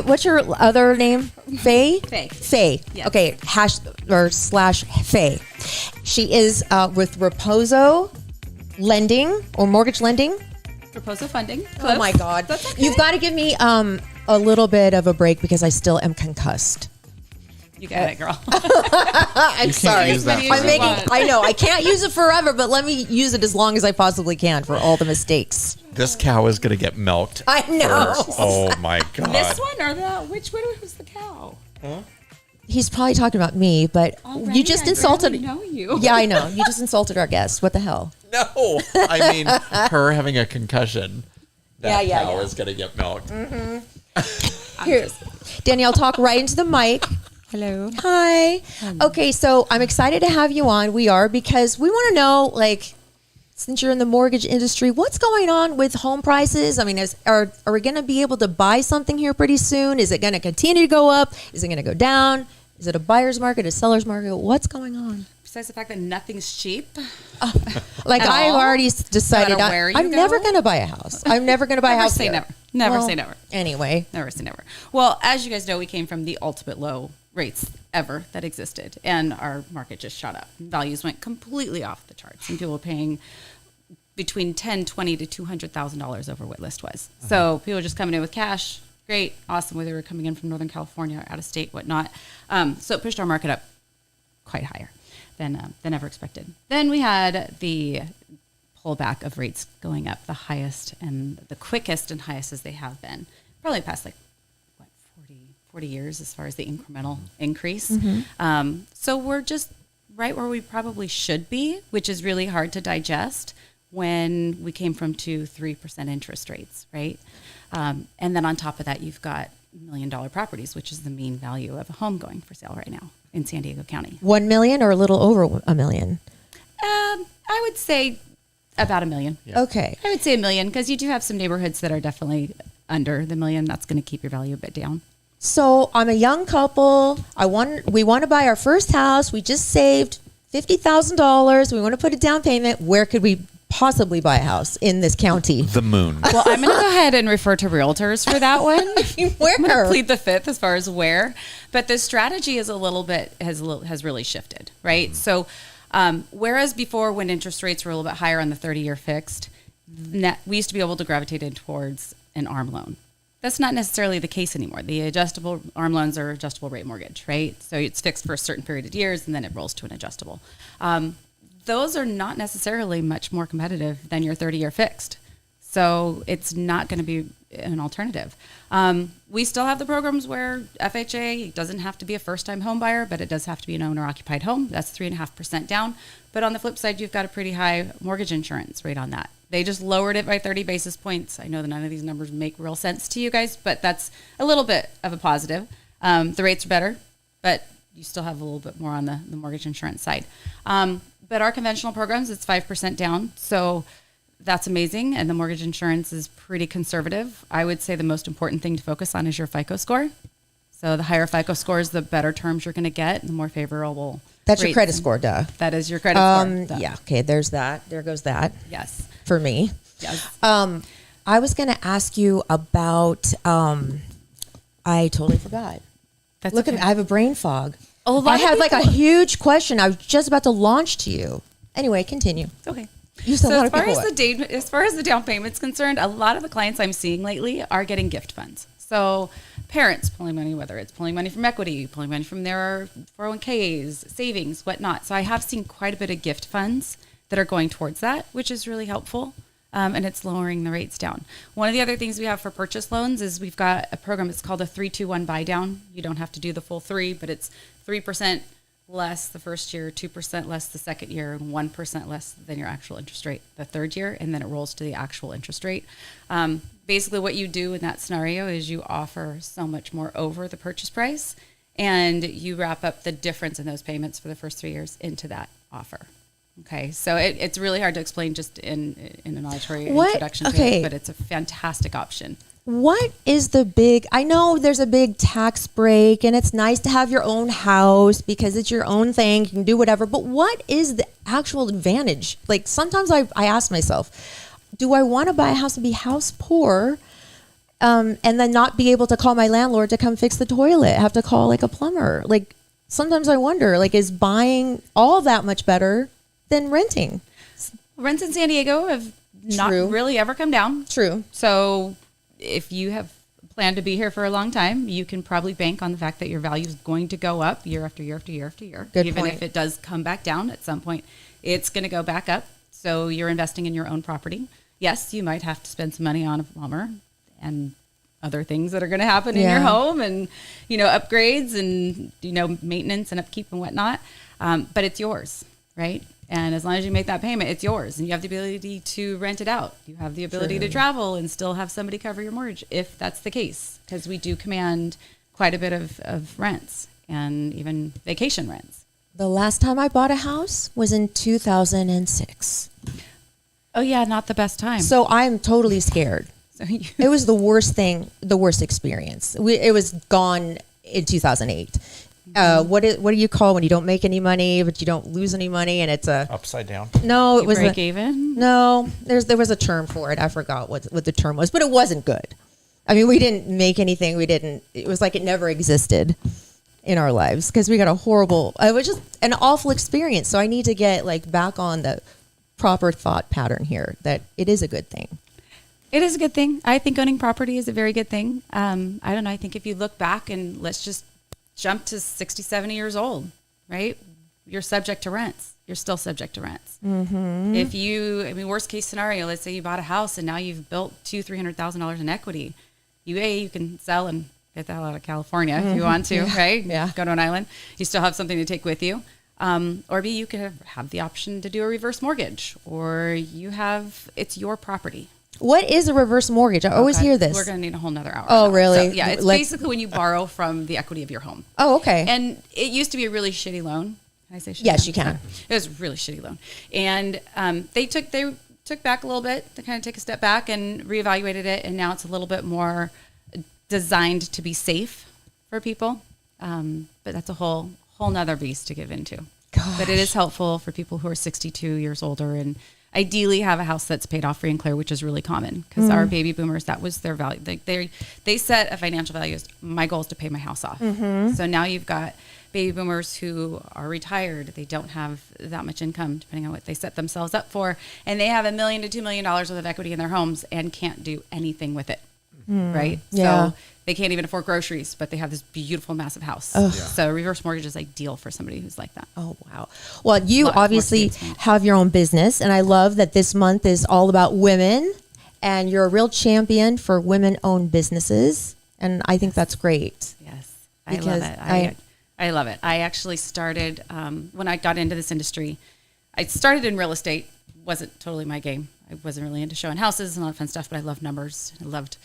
What's your other name? Faye? Faye. Yes. Okay, / Faye. She is with Raposo Lending or Mortgage Lending. Proposal funding. Oh my God. That's okay. You've got to give me a little bit of a break because I still am concussed. You got it, girl. I'm You can't sorry. use that Many I'm as you making. want. I know I can't use it forever, but let me use it as long as I possibly can for all the mistakes. This cow is going to get milked. I know. Oh, my God. This one or that? Which one was the cow? He's probably talking about me, but Already? you just I insulted. barely know you. Yeah, I know. You just insulted our guest. What the hell? No. I mean, her having a concussion. That Yeah, cow yeah. is going to get milked. Here, Danielle, talk right into the mic. Hello. Hi. Okay, so I'm excited to have you on. We are because we want to know, like, since you're in the mortgage industry, what's going on with home prices? I mean, are we going to be able to buy something here pretty soon? Is it going to continue to go up? Is it going to go down? Is it a buyer's market, a seller's market? What's going on? Besides the fact that nothing's cheap. Like, At I've all? already decided No matter where you I'm never go? going to buy a house. I'm never going to buy a Never house say here. never. Never Well, say never. Anyway. Never say never. Well, as you guys know, we came from the ultimate low rates ever that existed, and our market just shot up. Values went completely off the charts, and people were paying between $10,000, $20,000 to $200,000 over what list was. So people were just coming in with cash. Great, awesome. Whether they were coming in from Northern California or out of state, whatnot. So it pushed our market up quite higher than ever expected. Then we had the pullback of rates going up the highest and the quickest and highest as they have been, probably past like 40 years as far as the incremental increase. So we're just right where we probably should be, which is really hard to digest when we came from 2-3% interest rates, right? And then on top of that, you've got $1 million properties, which is the mean value of a home going for sale right now in San Diego County. 1 million or a little over $1 million? I would say about $1 million. Okay. I would say $1 million because you do have some neighborhoods that are definitely under the $1 million. That's going to keep your value a bit down. So I'm a young couple. We want to buy our first house. We just saved $50,000. We want to put a down payment. Where could we possibly buy a house in this county? The moon. Well, I'm going to go ahead and refer to realtors for that one. Where? I'm going to plead the fifth as far as where. But the strategy is has really shifted, right? So whereas before when interest rates were a little bit higher on the 30-year fixed, we used to be able to gravitate in towards an ARM loan. That's not necessarily the case anymore. The adjustable ARM loans are adjustable rate mortgage, right? So it's fixed for a certain period of years and then it rolls to an adjustable. Those are not necessarily much more competitive than your 30-year fixed. So it's not going to be an alternative. We still have the programs where FHA doesn't have to be a first-time home buyer, but it does have to be an owner-occupied home. That's 3.5% down. But on the flip side, you've got a pretty high mortgage insurance rate on that. They just lowered it by 30 basis points. I know that none of these numbers make real sense to you guys, but that's a little bit of a positive. The rates are better, but you still have a little bit more on the mortgage insurance side. But our conventional programs, it's 5% down. So that's amazing. And the mortgage insurance is pretty conservative. I would say the most important thing to focus on is your FICO score. So the higher FICO scores, the better terms you're going to get, the more favorable. That's your rates. credit score, duh. That is your credit score. Duh. Yeah. Okay. There's that. There goes that. Yes. For me. Yes. I was going to ask you about. I totally forgot. That's Look okay. at me. I have a brain fog. A lot I of had like a people- huge question. I was just about to launch to you. Anyway, continue. It's okay. You said a lot So of people. as far as the down payment's concerned, a lot of the clients I'm seeing lately are getting gift funds. So parents pulling money, whether it's pulling money from equity, pulling money from their 401ks, savings, whatnot. So I have seen quite a bit of gift funds that are going towards that, which is really helpful. And it's lowering the rates down. One of the other things we have for purchase loans is we've got a program. It's called a 3-2-1 buy down. You don't have to do the full 3, but it's 3% less the first year, 2% less the second year, and 1% less than your actual interest rate the third year, and then it rolls to the actual interest rate. Basically, what you do in that scenario is you offer so much more over the purchase price, and you wrap up the difference in those payments for the first 3 years into that offer. Okay, so it's really hard to explain just in an auditory introduction to it, but it's a fantastic option. What is the big, I know there's a big tax break and it's nice to have your own house because it's your own thing, you can do whatever, but what is the actual advantage? Like sometimes I ask myself, do I want to buy a house and be house poor and then not be able to call my landlord to come fix the toilet, have to call like a plumber? Like sometimes I wonder, like is buying all that much better than renting? Rents in San Diego have not really ever come down. True. So if you have planned to be here for a long time, you can probably bank on the fact that your value is going to go up year after year after year after year. Good Even point. if it does come back down at some point, it's going to go back up. So you're investing in your own property. Yes, you might have to spend some money on a plumber and other things that are going to happen in your home and, upgrades and, maintenance and upkeep and whatnot. But it's yours, right? And as long as you make that payment, it's yours. And you have the ability to rent it out. You have the ability to travel and still have somebody cover your mortgage if that's the case. Because we do command quite a bit of rents and even vacation rents. The last time I bought a house was in 2006. Oh, yeah, not the best time. So I'm totally scared. It was the worst thing, the worst experience. It was gone in 2008. What do you call when you don't make any money, but you don't lose any money, and it's a upside down? No, it was break even. No, there was a term for it. I forgot what the term was, but it wasn't good. I mean, we didn't make anything. It was like it never existed in our lives because we got it was just an awful experience. So I need to get back on the proper thought pattern here that it is a good thing. It is a good thing. I think owning property is a very good thing. I don't know. I think if you look back and let's just jump to 60, 70 years old, right? You're subject to rents. You're still subject to rents. Mm-hmm. Worst case scenario, let's say you bought a house and now you've built $200,000-$300,000 in equity. You can sell and get the hell out of California if you want to, right? Yeah. Go to an island. You still have something to take with you. Or B, you could have the option to do a reverse mortgage, or it's your property. What is a reverse mortgage? I always hear this. We're going to need a whole nother hour. Oh, really? So, yeah, it's basically when you borrow from the equity of your home. Oh, okay. And it used to be a really shitty loan. Can I say shitty? Yes, loan? you can. It was a really shitty loan. And they took back a little bit to kind of take a step back and reevaluated it. And now it's a little bit more designed to be safe for people. But that's a whole nother beast to give into. Gosh. But it is helpful for people who are 62 years older and ideally have a house that's paid off free and clear, which is really common because our baby boomers, that was their value. They set a financial value as my goal is to pay my house off. Mm-hmm. So now you've got baby boomers who are retired. They don't have that much income, depending on what they set themselves up for. And they have $1 million to $2 million worth of equity in their homes and can't do anything with it. Right? Yeah. So they can't even afford groceries, but they have this beautiful, massive house. Yeah. So a reverse mortgage is ideal for somebody who's like that. Oh, wow. Well, you Lot more obviously states, have your own business, and I love that this month is all about women, and you're a real champion for women-owned businesses, and I think that's great. Yes, I love it. I love it. I actually started, when I got into this industry, I started in real estate. Wasn't totally my game. I wasn't really into showing houses and all that fun stuff, but I loved numbers. I loved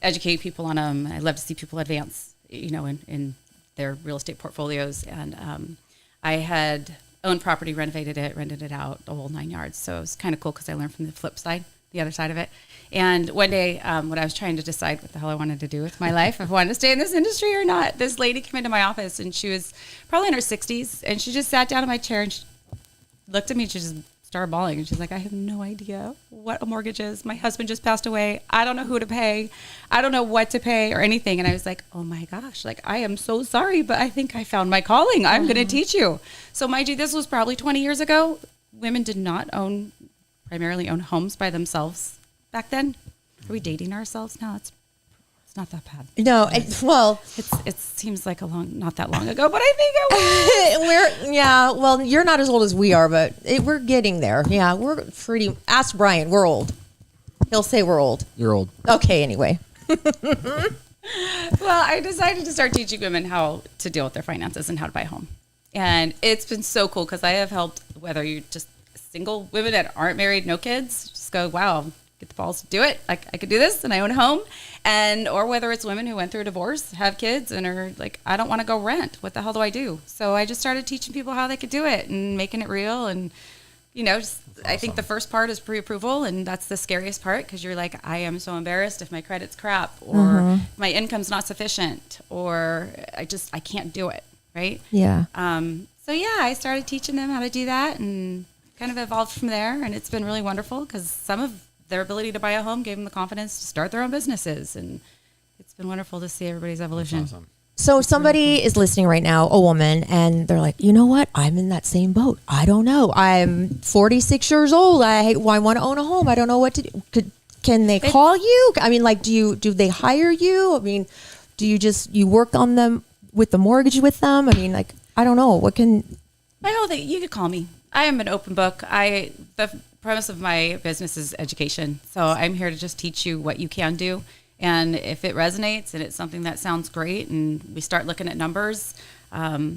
educate people on them. I love to see people advance, in their real estate portfolios. And I had owned property, renovated it, rented it out, the whole 9 yards. So it was kind of cool because I learned from the flip side, the other side of it. And one day, when I was trying to decide what the hell I wanted to do with my life, if I wanted to stay in this industry or not, this lady came into my office and she was probably in her 60s. And she just sat down in my chair and she looked at me and she just started bawling. And she's like, I have no idea what a mortgage is. My husband just passed away. I don't know who to pay. I don't know what to pay or anything. And I was like, oh my gosh, I am so sorry, but I think I found my calling. I'm going to teach you. So mind you, this was probably 20 years ago. Women did not primarily own homes by themselves back then. Are we dating ourselves now? It's It's not that bad. No, well, it seems like not that long ago, but I think it was. well, you're not as old as we are, but we're getting there. Yeah, we're pretty. Ask Brian. We're old. He'll say we're old. You're old. Okay. Anyway. Well, I decided to start teaching women how to deal with their finances and how to buy a home. And it's been so cool because I have helped, whether you're just single women that aren't married, no kids, just go, wow, get the balls to do it. I could do this and I own a home. Or whether it's women who went through a divorce, have kids, and are like, I don't want to go rent. What the hell do I do? So I just started teaching people how they could do it and making it real. And, I think the first part is pre-approval, and that's the scariest part because you're like, I am so embarrassed if my credit's crap or if my income's not sufficient or I can't do it, right? Yeah. I started teaching them how to do that and kind of evolved from there, and it's been really wonderful because some of their ability to buy a home gave them the confidence to start their own businesses, and it's been wonderful to see everybody's evolution. That's awesome. So if somebody is listening right now, a woman, and they're like, you know what? I'm in that same boat. I don't know. I'm 46 years old. I want to own a home. I don't know what to do. Can they call you? I mean, like, do they hire you? I mean, do you work on them with the mortgage with them? I mean, like, I don't know. My whole thing, you could call me. I am an open book. The premise of my business is education. So I'm here to just teach you what you can do. And if it resonates and it's something that sounds great and we start looking at numbers, I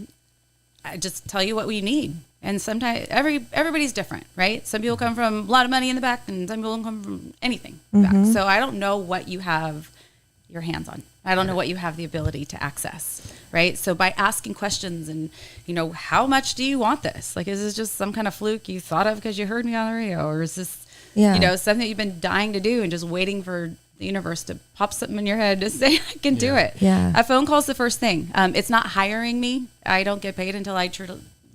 just tell you what we need. And sometimes everybody's different, right? Some people come from a lot of money in the back and some people come from anything back. So I don't know what you have your hands on. I don't know what you have the ability to access, right? So by asking questions and, how much do you want this? Like, is this just some kind of fluke you thought of because you heard me on the radio? Or is this, something that you've been dying to do and just waiting for the universe to pop something in your head to say, I can do it. Yeah. A phone call is the first thing. It's not hiring me. I don't get paid until I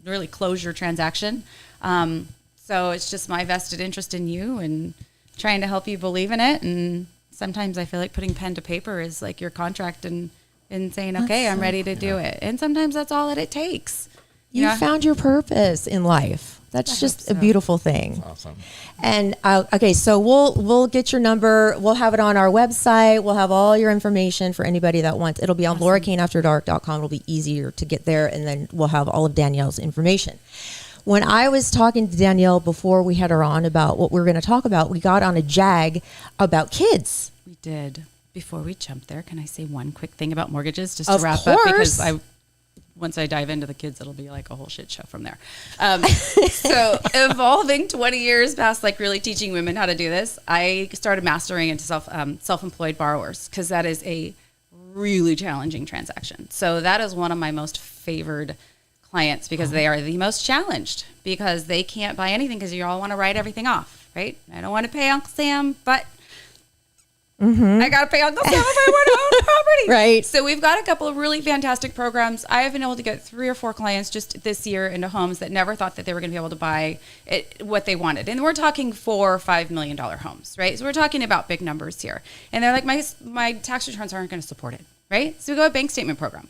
really close your transaction. So it's just my vested interest in you and trying to help you believe in it. And sometimes I feel like putting pen to paper is like your contract and saying, okay, I'm ready to do it. And sometimes that's all that it takes. You found your purpose in life. That's just a beautiful thing. That's awesome. And okay, so we'll get your number. We'll have it on our website. We'll have all your information for anybody that wants. It'll be on LauraKaneAfterDark.com. It'll be easier to get there, and then we'll have all of Danielle's information. When I was talking to Danielle before we had her on about what we were going to talk about, we got on a jag about kids. We did. Before we jump there, can I say one quick thing about mortgages just to Of wrap course. up? Because once I dive into the kids, it'll be like a whole shit show from there. So evolving 20 years past, like really teaching women how to do this, I started mastering into self-employed borrowers because that is a really challenging transaction. So that is one of my most favored clients because they are the most challenged because they can't buy anything because you all want to write everything off, right? I don't want to pay Uncle Sam, but I got to pay Uncle Sam if I want to own property. Right. So we've got a couple of really fantastic programs. I have been able to get 3 or 4 clients just this year into homes that never thought that they were going to be able to buy what they wanted. And we're talking $4 or $5 million homes, right? So we're talking about big numbers here. And they're like, my tax returns aren't going to support it, right? So we go a bank statement program.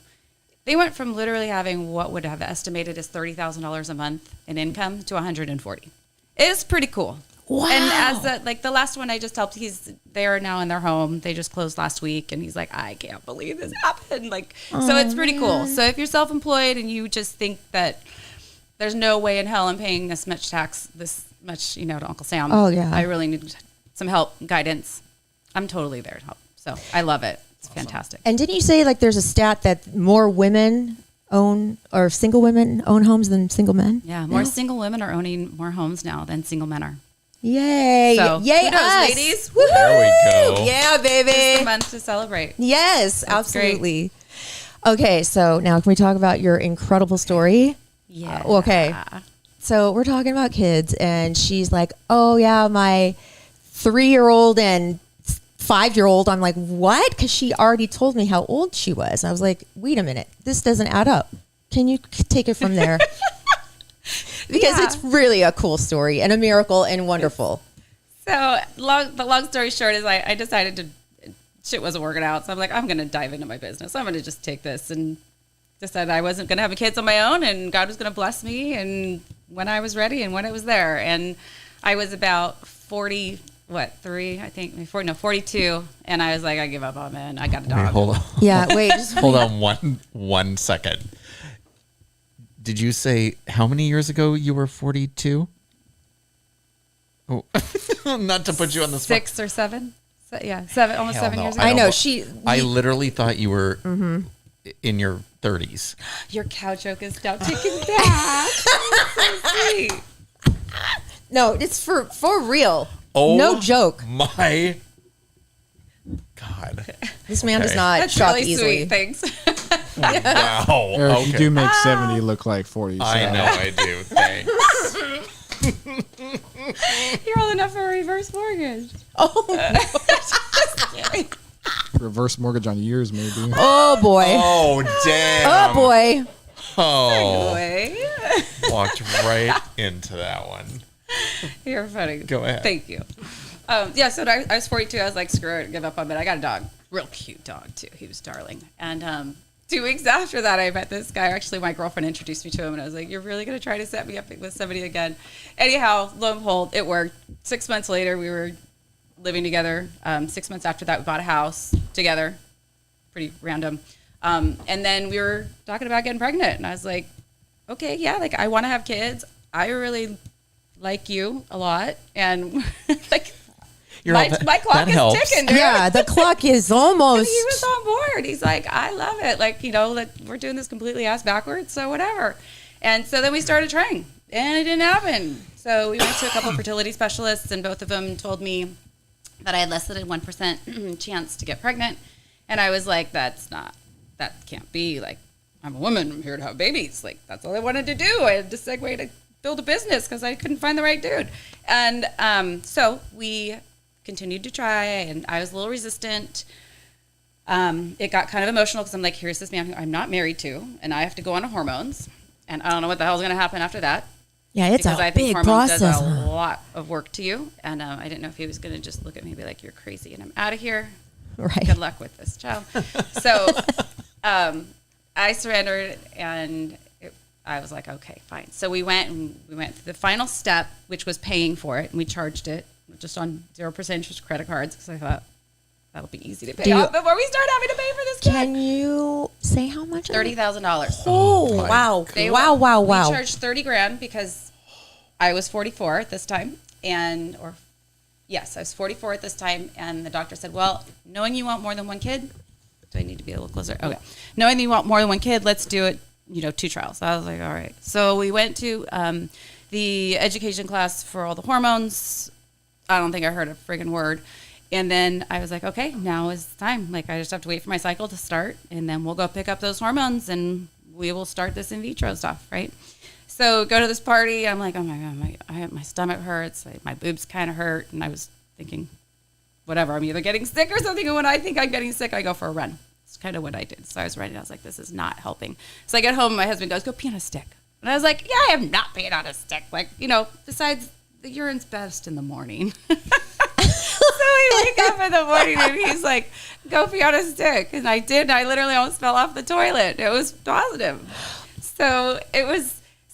They went from literally having what would have estimated as $30,000 a month in income to $140,000. It's pretty cool. Wow. And as the last one I just helped, they are now in their home. They just closed last week, and he's like, I can't believe this happened. So it's pretty cool. So if you're self-employed and you just think that there's no way in hell I'm paying this much tax, this much, to Uncle Sam. Oh, yeah. I really need some help, guidance. I'm totally there to help. So I love it. It's fantastic. And didn't you say like there's a stat that more women own or single women own homes than single men? Yeah, more single women are owning more homes now than single men are. Yay! So, Yay, kudos, us, ladies! There we go. Yeah, baby! It's the month to celebrate. Yes, That's absolutely. Okay, so now can we talk about your incredible story? Yeah. Okay. So we're talking about kids, and she's like, "Oh yeah, my 3-year-old and 5-year-old." I'm like, "What?" Because she already told me how old she was. I was like, "Wait a minute, this doesn't add up. Can you take it from there?" Because it's really a cool story and a miracle and wonderful. So the long story short is I decided shit wasn't working out. So I'm like, I'm going to dive into my business. I'm going to just take this and decided I wasn't going to have kids on my own and God was going to bless me. And when I was ready and when it was there. And I was about 40 what, 3, I think, maybe 4, no, 42. And I was like, I give up on it. I got a dog. Wait, hold on. Yeah, wait. Just Hold on one second. Did you say how many years ago you were 42? Oh, not to put you on the spot. 6 or 7. Yeah, 7, almost Hell 7 no, years I ago. I know don't- I literally thought you were in your 30s. Your cow joke is now taken back. So sweet. No, it's for real. Oh, no joke. My God. This man does not That's shock really easily. sweet. Thanks. Wow. Eric, Okay. you do make 70 look like 40. So. I know I do. Thanks. You're old enough for a reverse mortgage. Reverse mortgage on years, maybe. Oh boy. Oh, damn. Oh boy. Oh. Anyway. Walked right into that one. You're funny. Go ahead. Thank you. Yeah, so I was 42. I was like, screw it, give up on it. I got a dog. Real cute dog, too. He was darling. And 2 weeks after that, I met this guy. Actually, my girlfriend introduced me to him, and I was like, you're really going to try to set me up with somebody again? Anyhow, lo and behold, it worked. 6 months later, we were living together. 6 months after that, we bought a house together. Pretty random. And then we were talking about getting pregnant, and I was like, okay, yeah, like, I want to have kids. I really like you a lot, and like, my clock is helps. ticking, dude. Yeah, the clock is And almost. he was on board. He's like, I love it. Like, you know, like we're doing this completely ass backwards, so whatever. And so then we started trying, and it didn't happen. So we went to a couple fertility specialists, and both of them told me that I had less than a 1% chance to get pregnant. And I was like, that can't be. Like, I'm a woman. I'm here to have babies. Like, that's all I wanted to do. I had to segue to build a business because I couldn't find the right dude. And so we continued to try, and I was a little resistant. It got kind of emotional because I'm like, here's this man who I'm not married to, and I have to go on hormones, and I don't know what the hell's going to happen after that. Yeah, it's because a I think big hormones process. does a lot of work to you, and I didn't know if he was going to just look at me and be like, you're crazy, and I'm out of here. Right. Good luck with this child. So I surrendered, and I was like, okay, fine. So we went through the final step, which was paying for it, and we charged it just on 0% interest credit cards because I thought that'll be easy to pay off before we start having to pay for this kid. Can you say how much? $30,000. Oh, wow. Wow. We charged $30,000 because I was 44 at this time, yes, I was 44 at this time, and the doctor said, well, knowing you want more than one kid, do I need to be a little closer? Okay. Knowing that you want more than one kid, let's do it, 2 trials. I was like, all right. So we went to the education class for all the hormones. I don't think I heard a friggin' word. And then I was like, okay, now is the time. Like, I just have to wait for my cycle to start, and then we'll go pick up those hormones, and we will start this in vitro stuff, right? So go to this party. I'm like, oh my God, my stomach hurts. My boobs kind of hurt. And I was thinking, whatever, I'm either getting sick or something. And when I think I'm getting sick, I go for a run. It's kind of what I did. So I was running. I was like, this is not helping. So I get home, and my husband goes, go pee on a stick. And I was like, yeah, I have not peed on a stick. Like, besides, the urine's best in the morning. So we wake up in the morning, and he's like, go pee on a stick. And I did. And I literally almost fell off the toilet. It was positive. So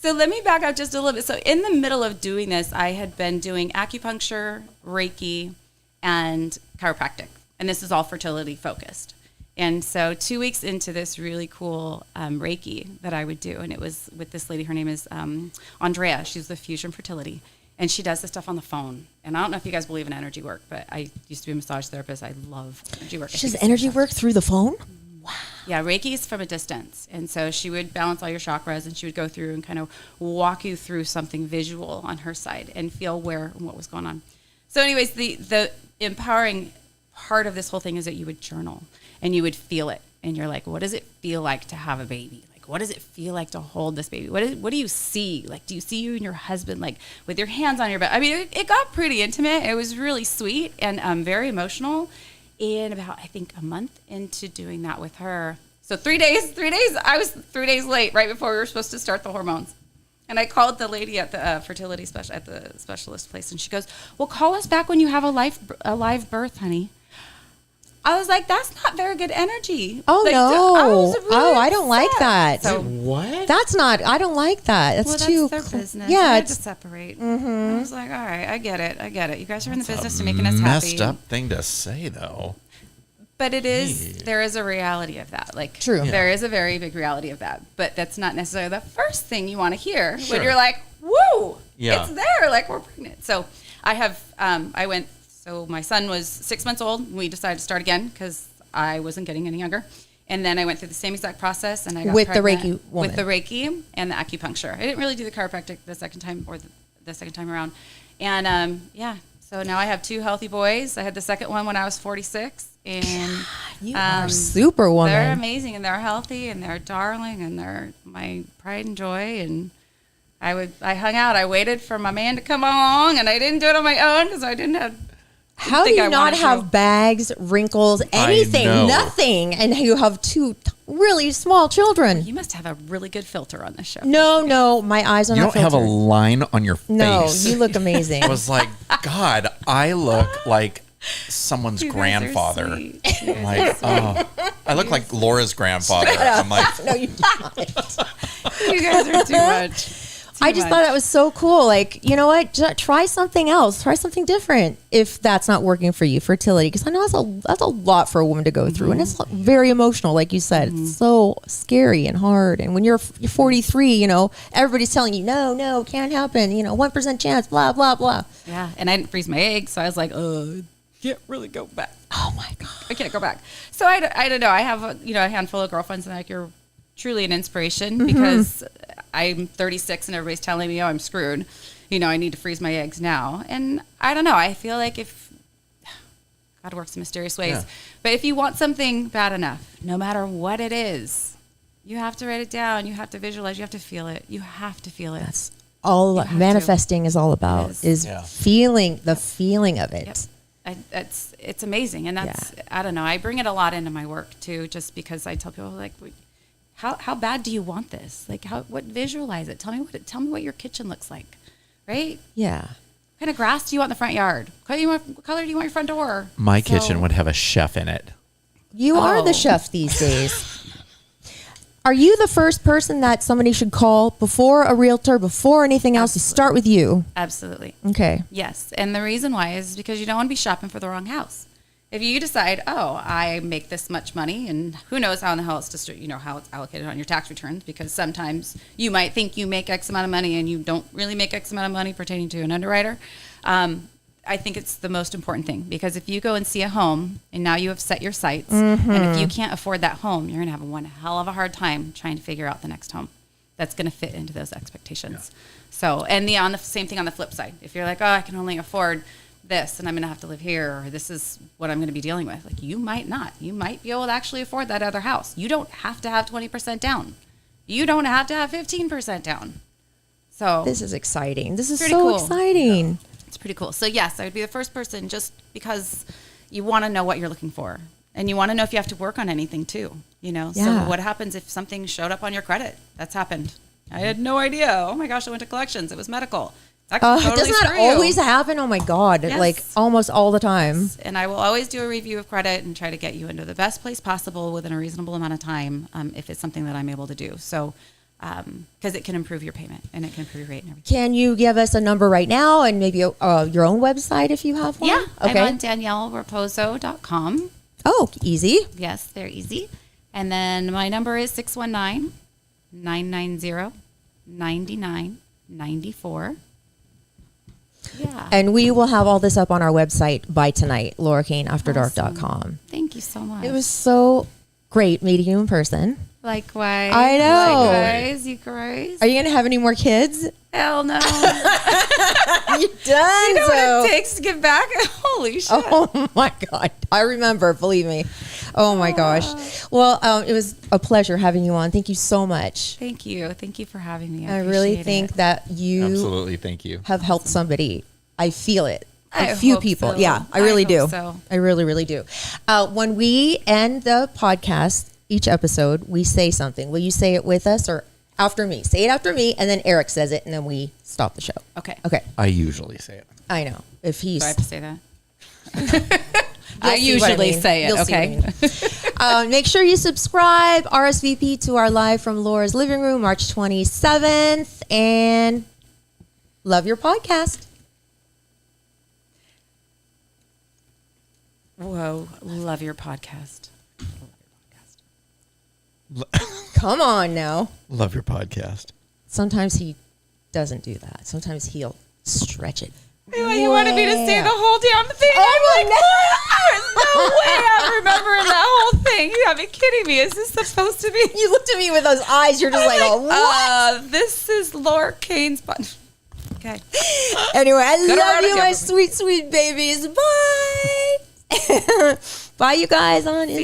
let me back up just a little bit. So in the middle of doing this, I had been doing acupuncture, Reiki, and chiropractic. And this is all fertility focused. And so 2 weeks into this really cool Reiki that I would do, and it was with this lady, her name is Andrea. She's the Fusion Fertility. And she does this stuff on the phone. And I don't know if you guys believe in energy work, but I used to be a massage therapist. I love energy work. She does energy work through the phone? Wow. Yeah, Reiki is from a distance. And so she would balance all your chakras, and she would go through and kind of walk you through something visual on her side and feel what was going on. So anyways, the empowering part of this whole thing is that you would journal and you would feel it. And you're like, what does it feel like to have a baby? Like, what does it feel like to hold this baby? What do you see? Like, do you see you and your husband, like, with your hands on your back? I mean, it got pretty intimate. It was really sweet and very emotional. In about, I think, a month into doing that with her. So 3 days, I was 3 days late, right before we were supposed to start the hormones. And I called the lady at the fertility at the specialist place, and she goes, well, call us back when you have a live birth, honey. I was like, that's not very good energy. Oh, Like, no. I was really I don't like that. So, What? That's not, I don't like that. That's well, too. that's their business. Yeah. Yeah, to It's, separate. I was like, all right, I get it. You guys are in the business of making us happy. Messed up thing to say, though. But it is, there is a reality of that. Like, True. Yeah. there is a very big reality of that. But that's not necessarily the first thing you want to hear Sure. when you're like, woo, Yeah. it's there. Like, we're pregnant. So so my son was 6 months old. And we decided to start again because I wasn't getting any younger. And then I went through the same exact process, and I got With the pregnant Reiki woman. with the Reiki and the acupuncture. I didn't really do the chiropractic the second time the second time around. And so now I have 2 healthy boys. I had the second one when I was 46, and you are superwoman. they're amazing, and they're healthy, and they're darling, and they're my pride and joy. And I hung out. I waited for my man to come along, and I didn't do it on my own because I didn't have. How do think you I not wanted have to. bags, wrinkles, anything, know. nothing, and you have 2 really small children? You must have a really good filter on this show. No, my eyes are You not don't have a filtered. line on your face. No, you look amazing. I was like, God, I look like someone's You guys are grandfather. sweet. You guys Like, oh, I look like Laura's grandfather. I'm like, No, you don't. You guys are too much. I just thought that was so cool. Like, you know what? Try something else. Try something different if that's not working for you. Fertility, because I know that's a lot for a woman to go through, and it's very emotional. Like you said, it's so scary and hard. And when you're 43, you know, everybody's telling you, no, can't happen. You know, 1% chance. Blah blah blah. Yeah, and I didn't freeze my eggs, so I was like, can't really go back. Oh my god. I can't go back. So I don't know. I have a handful of girlfriends, and like you're truly an inspiration because I'm 36 and everybody's telling me, oh, I'm screwed. You know, I need to freeze my eggs now. And I don't know. I feel like if God works in mysterious ways, but if you want something bad enough, no matter what it is, you have to write it down. You have to visualize. You have to feel it. You have to feel it. That's all manifesting is all about. Is feeling the feeling of it. Yep. It's amazing, and that's I don't know. I bring it a lot into my work too, just because I tell people like, how bad do you want this? Like, visualize it. Tell me what your kitchen looks like, right? Yeah. What kind of grass do you want in the front yard? What color do you want your front door? my kitchen would have a chef in it. You are the chef these days. Are you the first person that somebody should call before a realtor, before anything else? To start with you. Absolutely. Okay. Yes, and the reason why is because you don't want to be shopping for the wrong house. If you decide, oh, I make this much money, and who knows how in the hell it's how it's allocated on your tax returns, because sometimes you might think you make X amount of money and you don't really make X amount of money pertaining to an underwriter. I think it's the most important thing, because if you go and see a home and now you have set your sights, and if you can't afford that home, you're going to have one hell of a hard time trying to figure out the next home that's going to fit into those expectations. So, and on the same thing on the flip side, if you're like, oh, I can only afford this and I'm going to have to live here, or this is what I'm going to be dealing with. Like, you might not. You might be able to actually afford that other house. You don't have to have 20% down. You don't have to have 15% down. So this is exciting. This is pretty so cool. exciting. Yeah. It's pretty cool. So yes, I would be the first person, just because you want to know what you're looking for, and you want to know if you have to work on anything too. You know, so what happens if something showed up on your credit? That's happened. I had no idea. Oh my gosh, I went to collections. It was medical. Totally doesn't that always happen? Oh my God. Yes. Like almost all the time. And I will always do a review of credit and try to get you into the best place possible within a reasonable amount of time, if it's something that I'm able to do. So, because it can improve your payment and it can improve your rate and everything. Can you give us a number right now and maybe your own website if you have one? Yeah. Okay. I'm on DanielleRaposo.com. Oh, easy. Yes, they're easy. And then my number is 619-990-9994. Yeah. And we will have all this up on our website by tonight, LauraKaneAfterDark.com. Thank you so much. It was so great meeting you in person. Likewise. I know. Likewise, you guys. Are you going to have any more kids? Hell no. You done. You know what it takes to get back? Holy shit. Oh my God. I remember, believe me. Oh my gosh. Well, it was a pleasure having you on. Thank you so much. Thank you. Thank you for having me. I really think that you Absolutely, thank you. have helped somebody. I feel it. I A few hope people. so. Yeah, I really I do. hope so. I really, really do. When we end the podcast, each episode, we say something. Will you say it with us or after me? Say it after me, and then Eric says it, and then we stop the show. Okay. Okay. I usually say it. I know. If he's... Do I have to say that? I see what usually mean. say it, You'll see what I okay? mean. Make sure you subscribe, RSVP to our live from Laura's living room, March 27th, and love your podcast. Whoa, love your podcast. Come on now. Love your podcast. Sometimes he doesn't do that. Sometimes he'll stretch it. You wanted me to say the whole damn thing. Oh, I'm like, no way I'm remembering that whole thing. You gotta be kidding me. Is this supposed to be? You looked at me with those eyes. You're just like, oh, what? This is Laura Kane's button. Okay. Anyway, I Good love around you, it, my Jeffrey. sweet, sweet babies. Bye. Bye, you guys on Instagram.